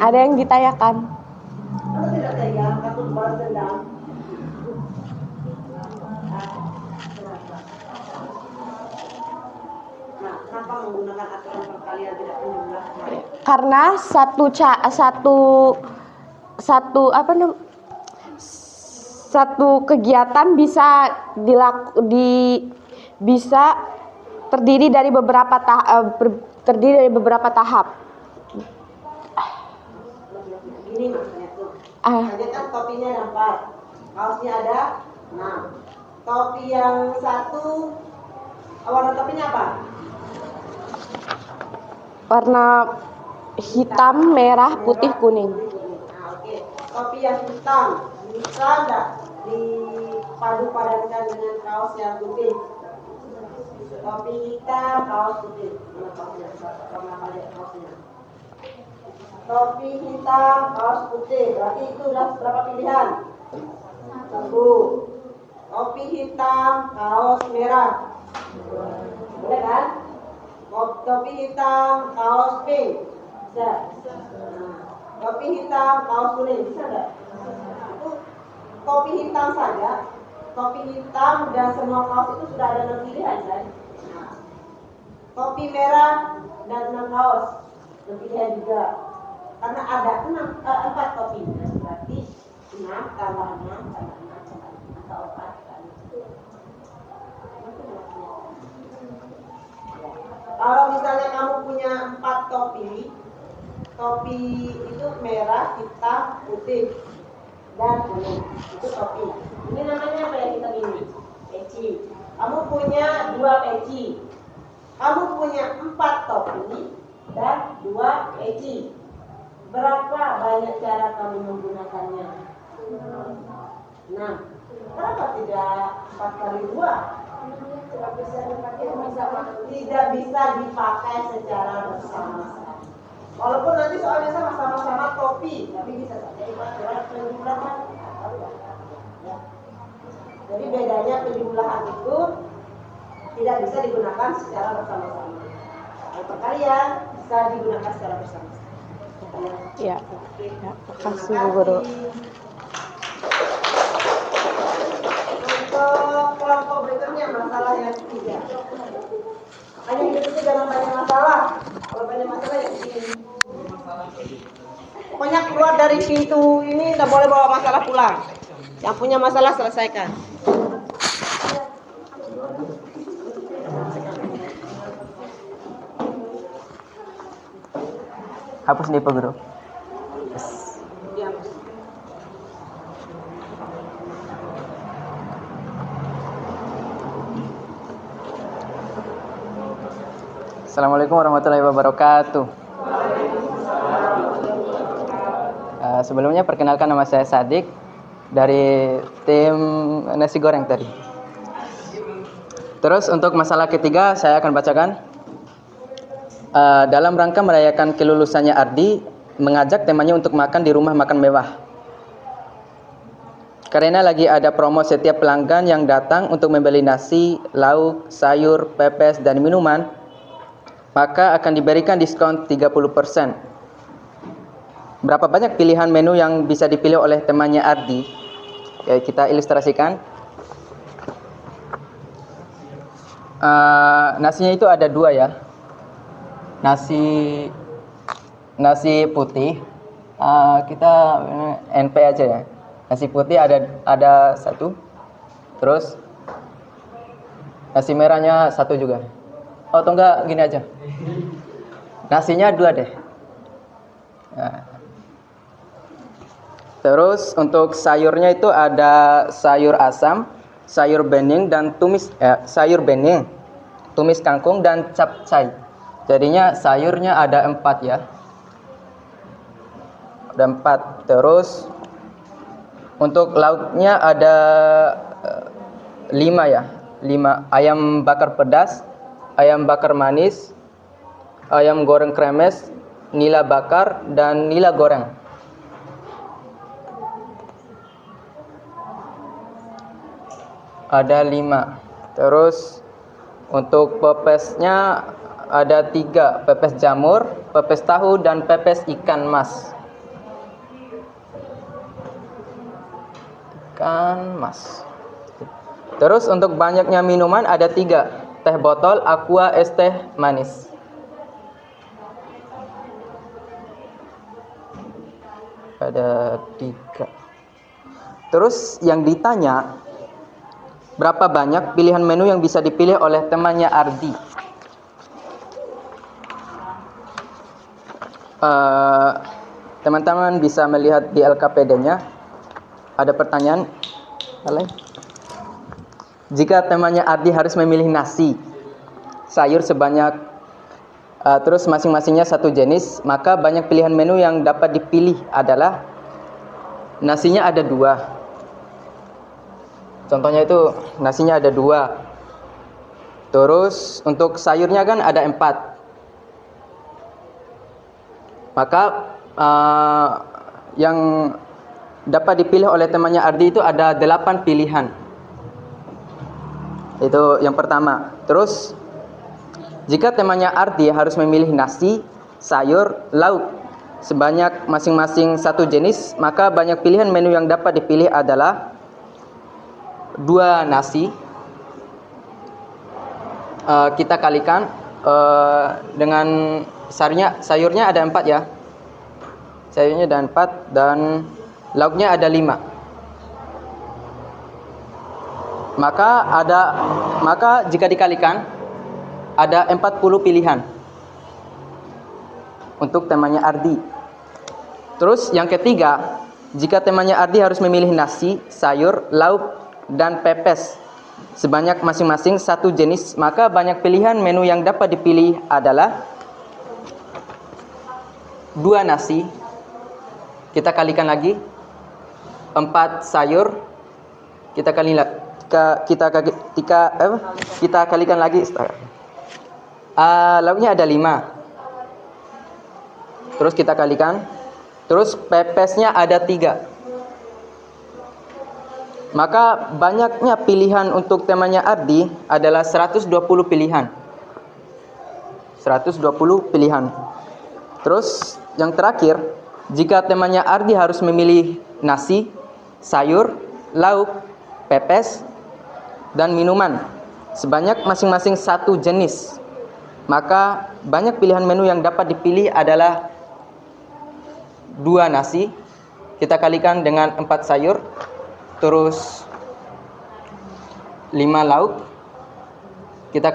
Ada yang ditanyakan? Kenapa menggunakan aturan perkalian tidak penjumlah? Karena satu kegiatan bisa terdiri dari beberapa tahap. Ini maksudnya tuh. Tadi kan topinya ada 4, kaosnya ada 6. Topi yang satu, warna topinya apa? Warna hitam, merah, putih, kuning. Nah, oke. Topi yang hitam bisa nggak dipadu-padankan dengan kaos yang putih? Topi hitam, kaos putih. Mana kaosnya? Warna apa aja kaosnya? Topi hitam, kaos putih. Berarti itu udah berapa pilihan? 1. Topi hitam, kaos merah. Boleh kan? Topi hitam, kaos pink. Bisa. Topi hitam, kaos kuning. Bisa nggak? Itu topi hitam saja. Topi hitam dan semua kaos itu sudah ada 6 pilihan kan? topi merah dan 6 kaos. Pilihan juga. Karena ada 4 topi. Berarti 6 tambah 6 tambah 6 tambah 5 atau 4 kali. Kalau misalnya kamu punya 4 topi, topi itu merah, hitam, putih, dan kuning. Itu topi. Ini namanya apa yang kita ini? Peci. Kamu punya 2 peci. Kamu punya 4 topi dan 2 peci. Berapa banyak cara kamu menggunakannya? 6. Kenapa tidak 4 kali 2? Tidak bisa dipakai secara bersama-sama. Walaupun nanti soalnya sama-sama topi, tapi bisa saja dipakai penjumlahan. Ya. Jadi bedanya penjumlahan itu tidak bisa digunakan secara bersama-sama. Kalau perkalian bisa digunakan secara bersama-sama. Ya, makasih Bu Guru. Untuk kelompok berikutnya masalah yang ketiga. Hanya hidup itu jangan banyak masalah. Kalau banyak masalah ya begini. Pokoknya keluar dari pintu ini tidak boleh bawa masalah pulang. Yang punya masalah selesaikan. Hapus nih Pak Guru. Assalamualaikum warahmatullahi wabarakatuh. Sebelumnya perkenalkan, nama saya Sadik dari tim nasi goreng tadi. Terus untuk masalah ketiga saya akan bacakan. Dalam rangka merayakan kelulusannya Ardi, mengajak temannya untuk makan di rumah makan mewah. Karena lagi ada promo setiap pelanggan yang datang untuk membeli nasi, lauk, sayur, pepes, dan minuman, maka akan diberikan diskon 30%. Berapa banyak pilihan menu yang bisa dipilih oleh temannya Ardi? Ya, kita ilustrasikan. Nasinya itu ada 2 ya. Nasi putih. Kita NP aja ya. Nasi putih ada 1. Terus nasi merahnya 1 juga. Oh, atau enggak gini aja. Nasinya 2 deh. Nah. Terus untuk sayurnya itu ada sayur asam, sayur bening dan sayur bening, tumis kangkung dan capcay. Jadinya sayurnya ada 4 ya. Ada 4. Terus untuk lauknya ada 5 ya. 5 ayam bakar pedas, ayam bakar manis, ayam goreng kremes, nila bakar, dan nila goreng. Ada 5. Terus untuk pepesnya ada 3, pepes jamur, pepes tahu, dan pepes ikan mas. Ikan mas. Terus untuk banyaknya minuman ada 3, teh botol, aqua, es teh manis. Ada 3. Terus yang ditanya, berapa banyak pilihan menu yang bisa dipilih oleh temannya Ardi? Teman-teman bisa melihat di LKPD-nya. Ada pertanyaan. Jika temannya Ardi harus memilih nasi, sayur sebanyak, terus masing-masingnya 1 jenis, maka banyak pilihan menu yang dapat dipilih adalah nasinya ada 2. Contohnya itu nasinya ada 2. Terus untuk sayurnya kan ada 4. Maka yang dapat dipilih oleh temannya Ardi itu ada 8 pilihan. Itu yang pertama. Terus jika temannya Ardi harus memilih nasi, sayur, lauk sebanyak masing-masing 1 jenis, maka banyak pilihan menu yang dapat dipilih adalah 2 nasi, kita kalikan dengan sayurnya ada 4 ya. Sayurnya ada 4 dan lauknya ada 5. Maka jika dikalikan ada 40 pilihan untuk temanya Ardi. Terus yang ketiga, jika temanya Ardi harus memilih nasi, sayur, lauk, dan pepes sebanyak masing-masing 1 jenis, maka banyak pilihan menu yang dapat dipilih adalah 2 nasi, kita kalikan lagi, 4 sayur, kita kalikan lagi, lauknya ada 5, terus kita kalikan, terus pepesnya ada 3. Maka banyaknya pilihan untuk temanya Ardi adalah 120 pilihan. 120 pilihan. Terus yang terakhir, jika temanya Ardi harus memilih nasi, sayur, lauk, pepes, dan minuman sebanyak masing-masing 1 jenis, maka banyak pilihan menu yang dapat dipilih adalah 2 nasi, kita kalikan dengan 4 sayur, terus 5 lauk, kita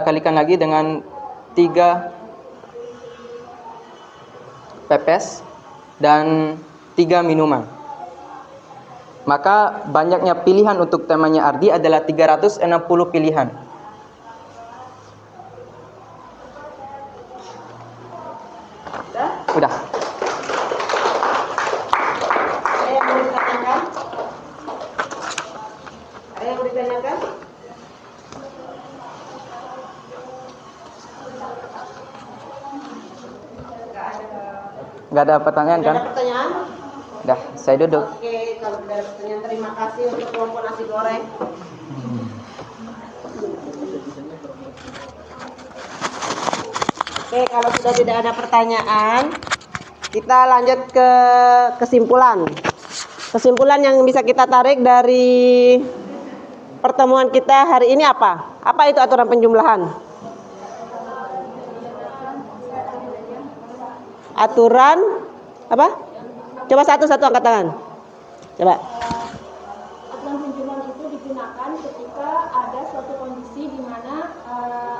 kalikan lagi dengan 3 pepes dan 3 minuman. Maka banyaknya pilihan untuk temanya Ardi adalah 360 pilihan. Udah. Ada yang mau ditanyakan? Nggak ada pertanyaan kan? Ada pertanyaan? Dah, saya duduk. Oke, kalau tidak ada pertanyaan, terima kasih untuk kelompok nasi goreng. Oke, kalau sudah tidak ada pertanyaan, kita lanjut ke kesimpulan. Kesimpulan yang bisa kita tarik dari pertemuan kita hari ini apa? Apa itu aturan penjumlahan? Aturan apa? Coba satu-satu angkat tangan. Coba. Aturan penjumlahan itu digunakan ketika ada suatu kondisi di mana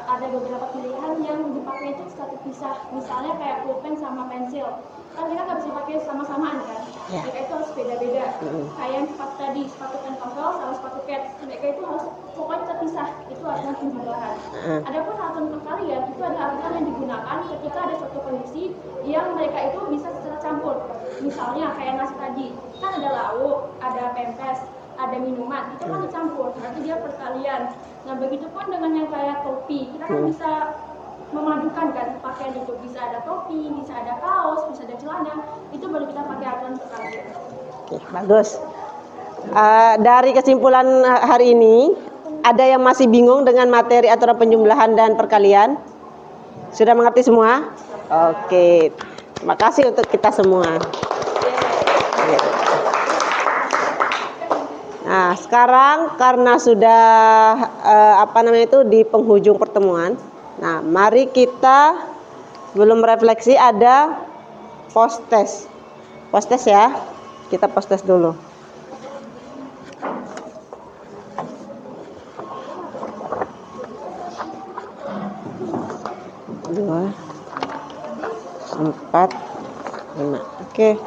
ada beberapa pilihan yang dipakai itu satu pisah. Misalnya kayak pulpen sama pensil. Kan kita nggak bisa pakai sama-samaan kan? Ya. Mereka itu harus beda-beda. Kayak yang sepatu tadi, sepatu pantofel sama sepatu kets. Mereka itu harus pokoknya terpisah. Itu aturan penjumlahan. Adapun aturan perkalian itu adalah aturan yang digunakan ketika ada suatu kondisi yang mereka itu bisa secara campur. Misalnya kayak nasi tadi, kan ada lauk, ada pempes, ada minuman, itu kan dicampur, berarti dia perkalian. Nah begitu pun dengan yang kayak topi, kita kan bisa memadukan kan pakaian itu, bisa ada topi, bisa ada kaos, bisa ada celana, itu baru kita pakai aturan perkalian. Oke, bagus. Dari kesimpulan hari ini, ada yang masih bingung dengan materi aturan penjumlahan dan perkalian? Sudah mengerti semua? Oke, terima kasih untuk kita semua. Nah, sekarang karena sudah di penghujung pertemuan. Nah, mari kita belum refleksi ada post test. Post test ya. Kita post test dulu. Dua, 4, 5. Oke.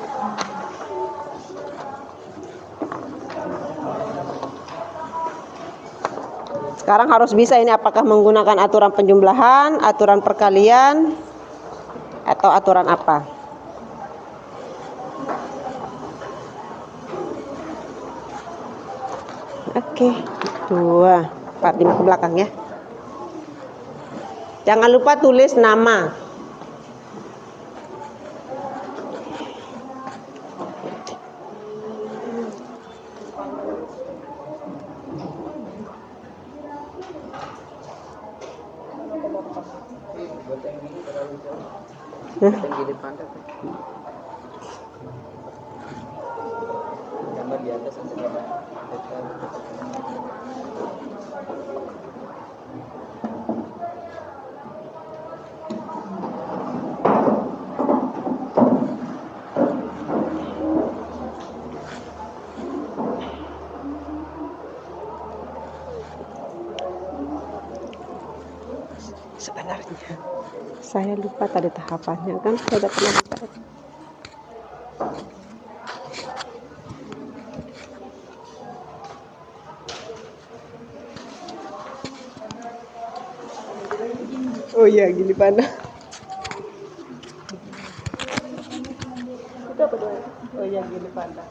Sekarang harus bisa ini apakah menggunakan aturan penjumlahan, aturan perkalian, atau aturan apa? Oke, 2, 4, 5 ke belakang ya. Jangan lupa tulis nama. Gambar di atas Saya lupa tadi tahapannya kan saya udah pernah buka. Oh iya, gini Panda. Itu apa tuh? Oh iya, gini Panda.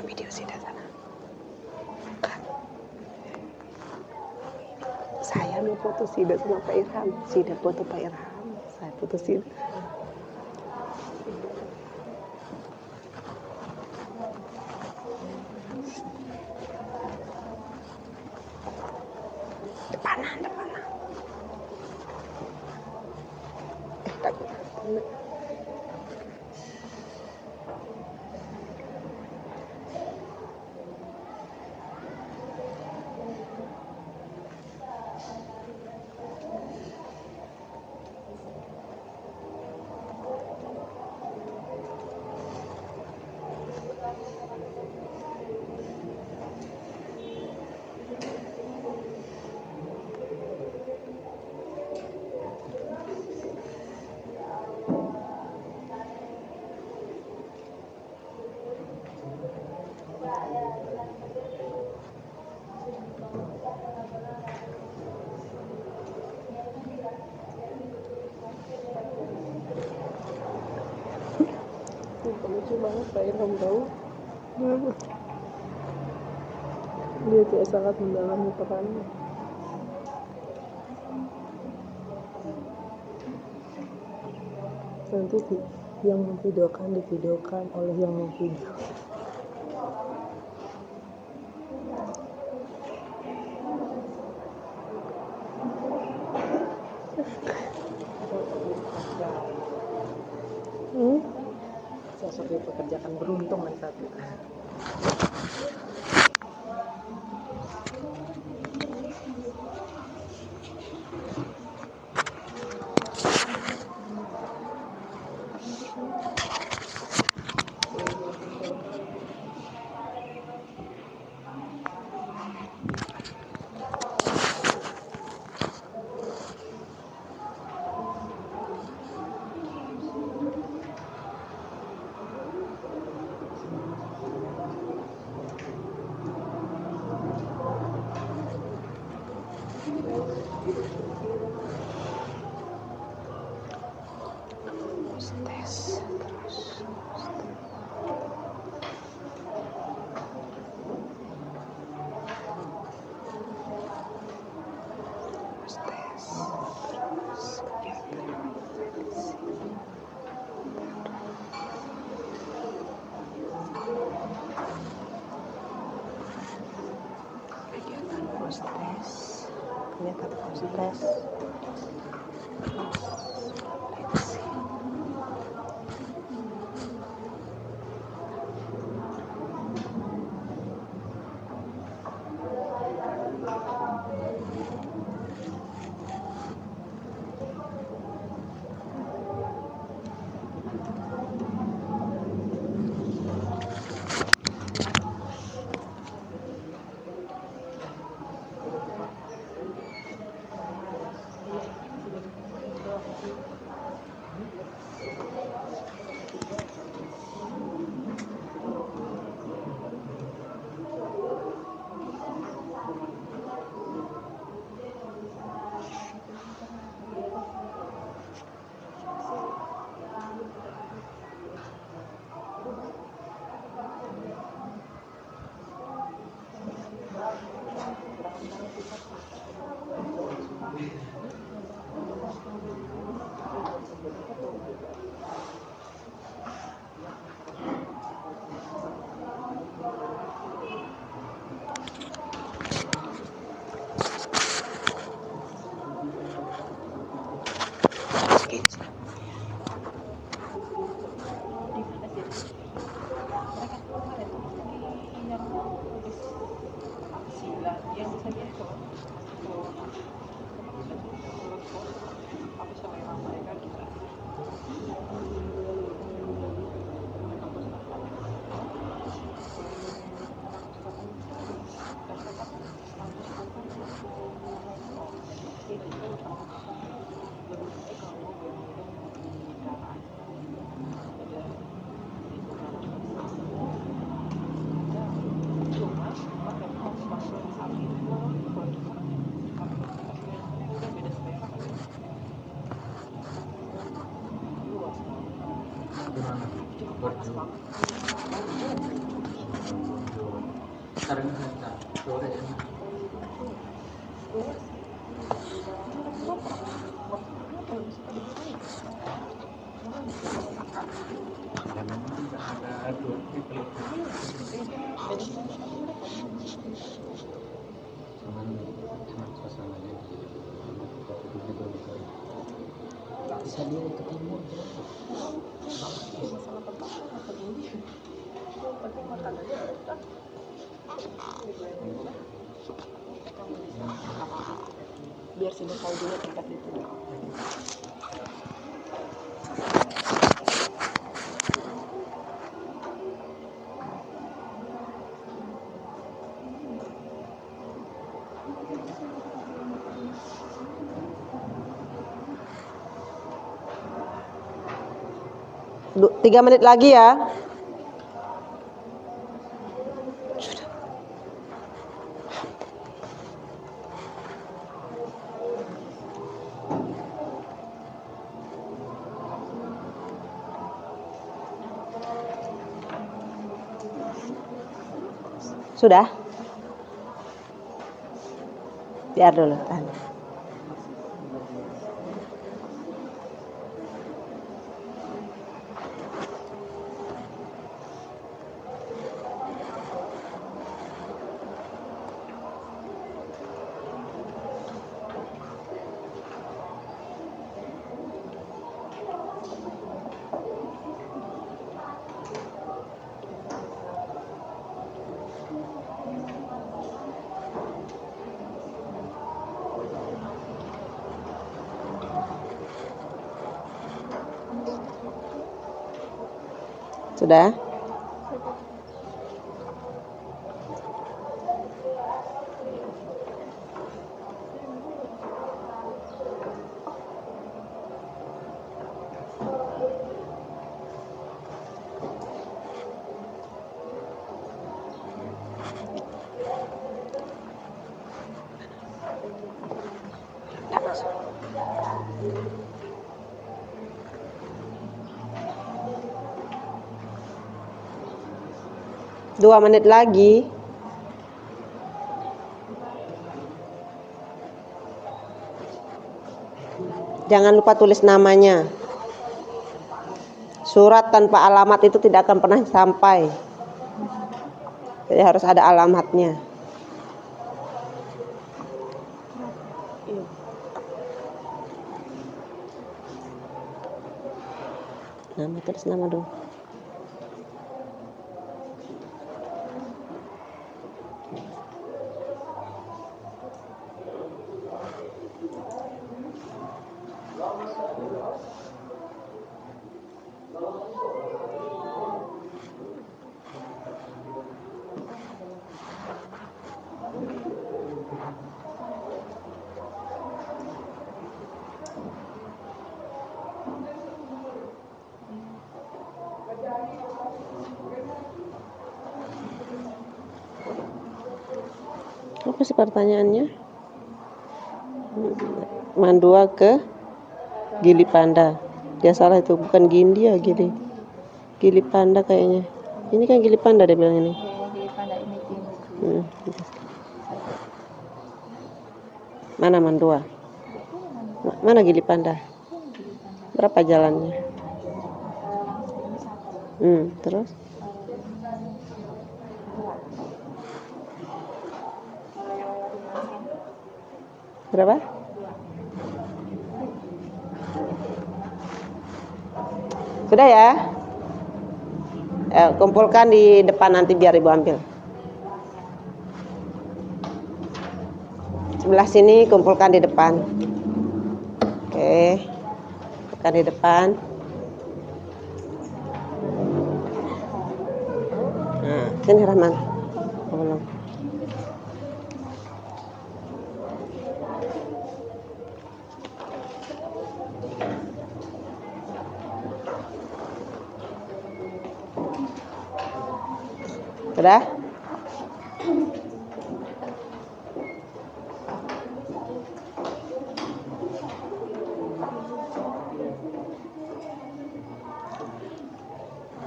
Video Sida sana. Saya mau foto Sida sama Pak Irham. Sida foto Pak Irham. Saya foto Sida. Depanan. Takut. Lucu banget Pak Irham tahu. Dia tidak sangat mendalami perannya. Nanti yang memvideokan divideokan oleh yang memvideo. Sosok itu pekerjaan beruntung yang satu. Biar sini tahu dulu tempat itu. Tiga menit lagi ya. Sudah? Biar dulu, tahan. Sudah? Dua menit lagi. Jangan lupa tulis namanya. Surat tanpa alamat itu tidak akan pernah sampai. Jadi harus ada alamatnya. Nama, tulis nama dong. Apa sih pertanyaannya? Mandua ke Gili Panda. Dia salah itu, bukan Gindi ya, Gili Panda kayaknya. Ini kan Gili Panda dia bilang ini. Gili Panda ini Mana Mandua? Mana Gili Panda? Berapa jalannya? Terus? Berapa? Sudah ya? Kumpulkan di depan nanti biar ibu ambil. Sebelah sini kumpulkan di depan. Oke. Kumpulkan di depan. Nah, sini Rahman. Belum. Sudah?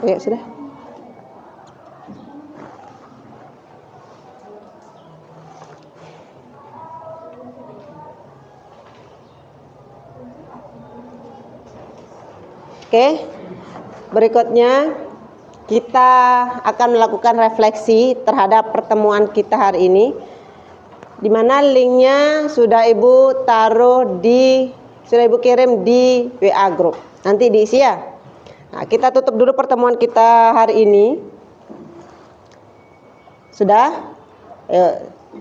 Ya, sudah. Oke. Berikutnya kita akan melakukan refleksi terhadap pertemuan kita hari ini, di mana linknya sudah ibu kirim di WA group. Nanti diisi ya. Nah, kita tutup dulu pertemuan kita hari ini. Sudah?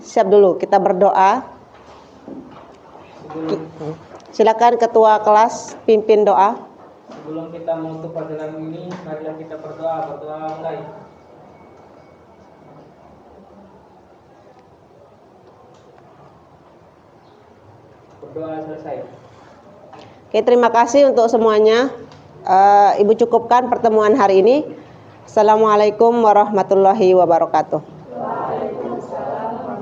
Siap dulu, kita berdoa. Silakan ketua kelas pimpin doa. Sebelum kita menutup pelajaran ini, marilah kita berdoa mulai. Berdoa selesai. Oke, terima kasih untuk semuanya. Ibu cukupkan pertemuan hari ini. Assalamualaikum warahmatullahi wabarakatuh. Waalaikumsalam.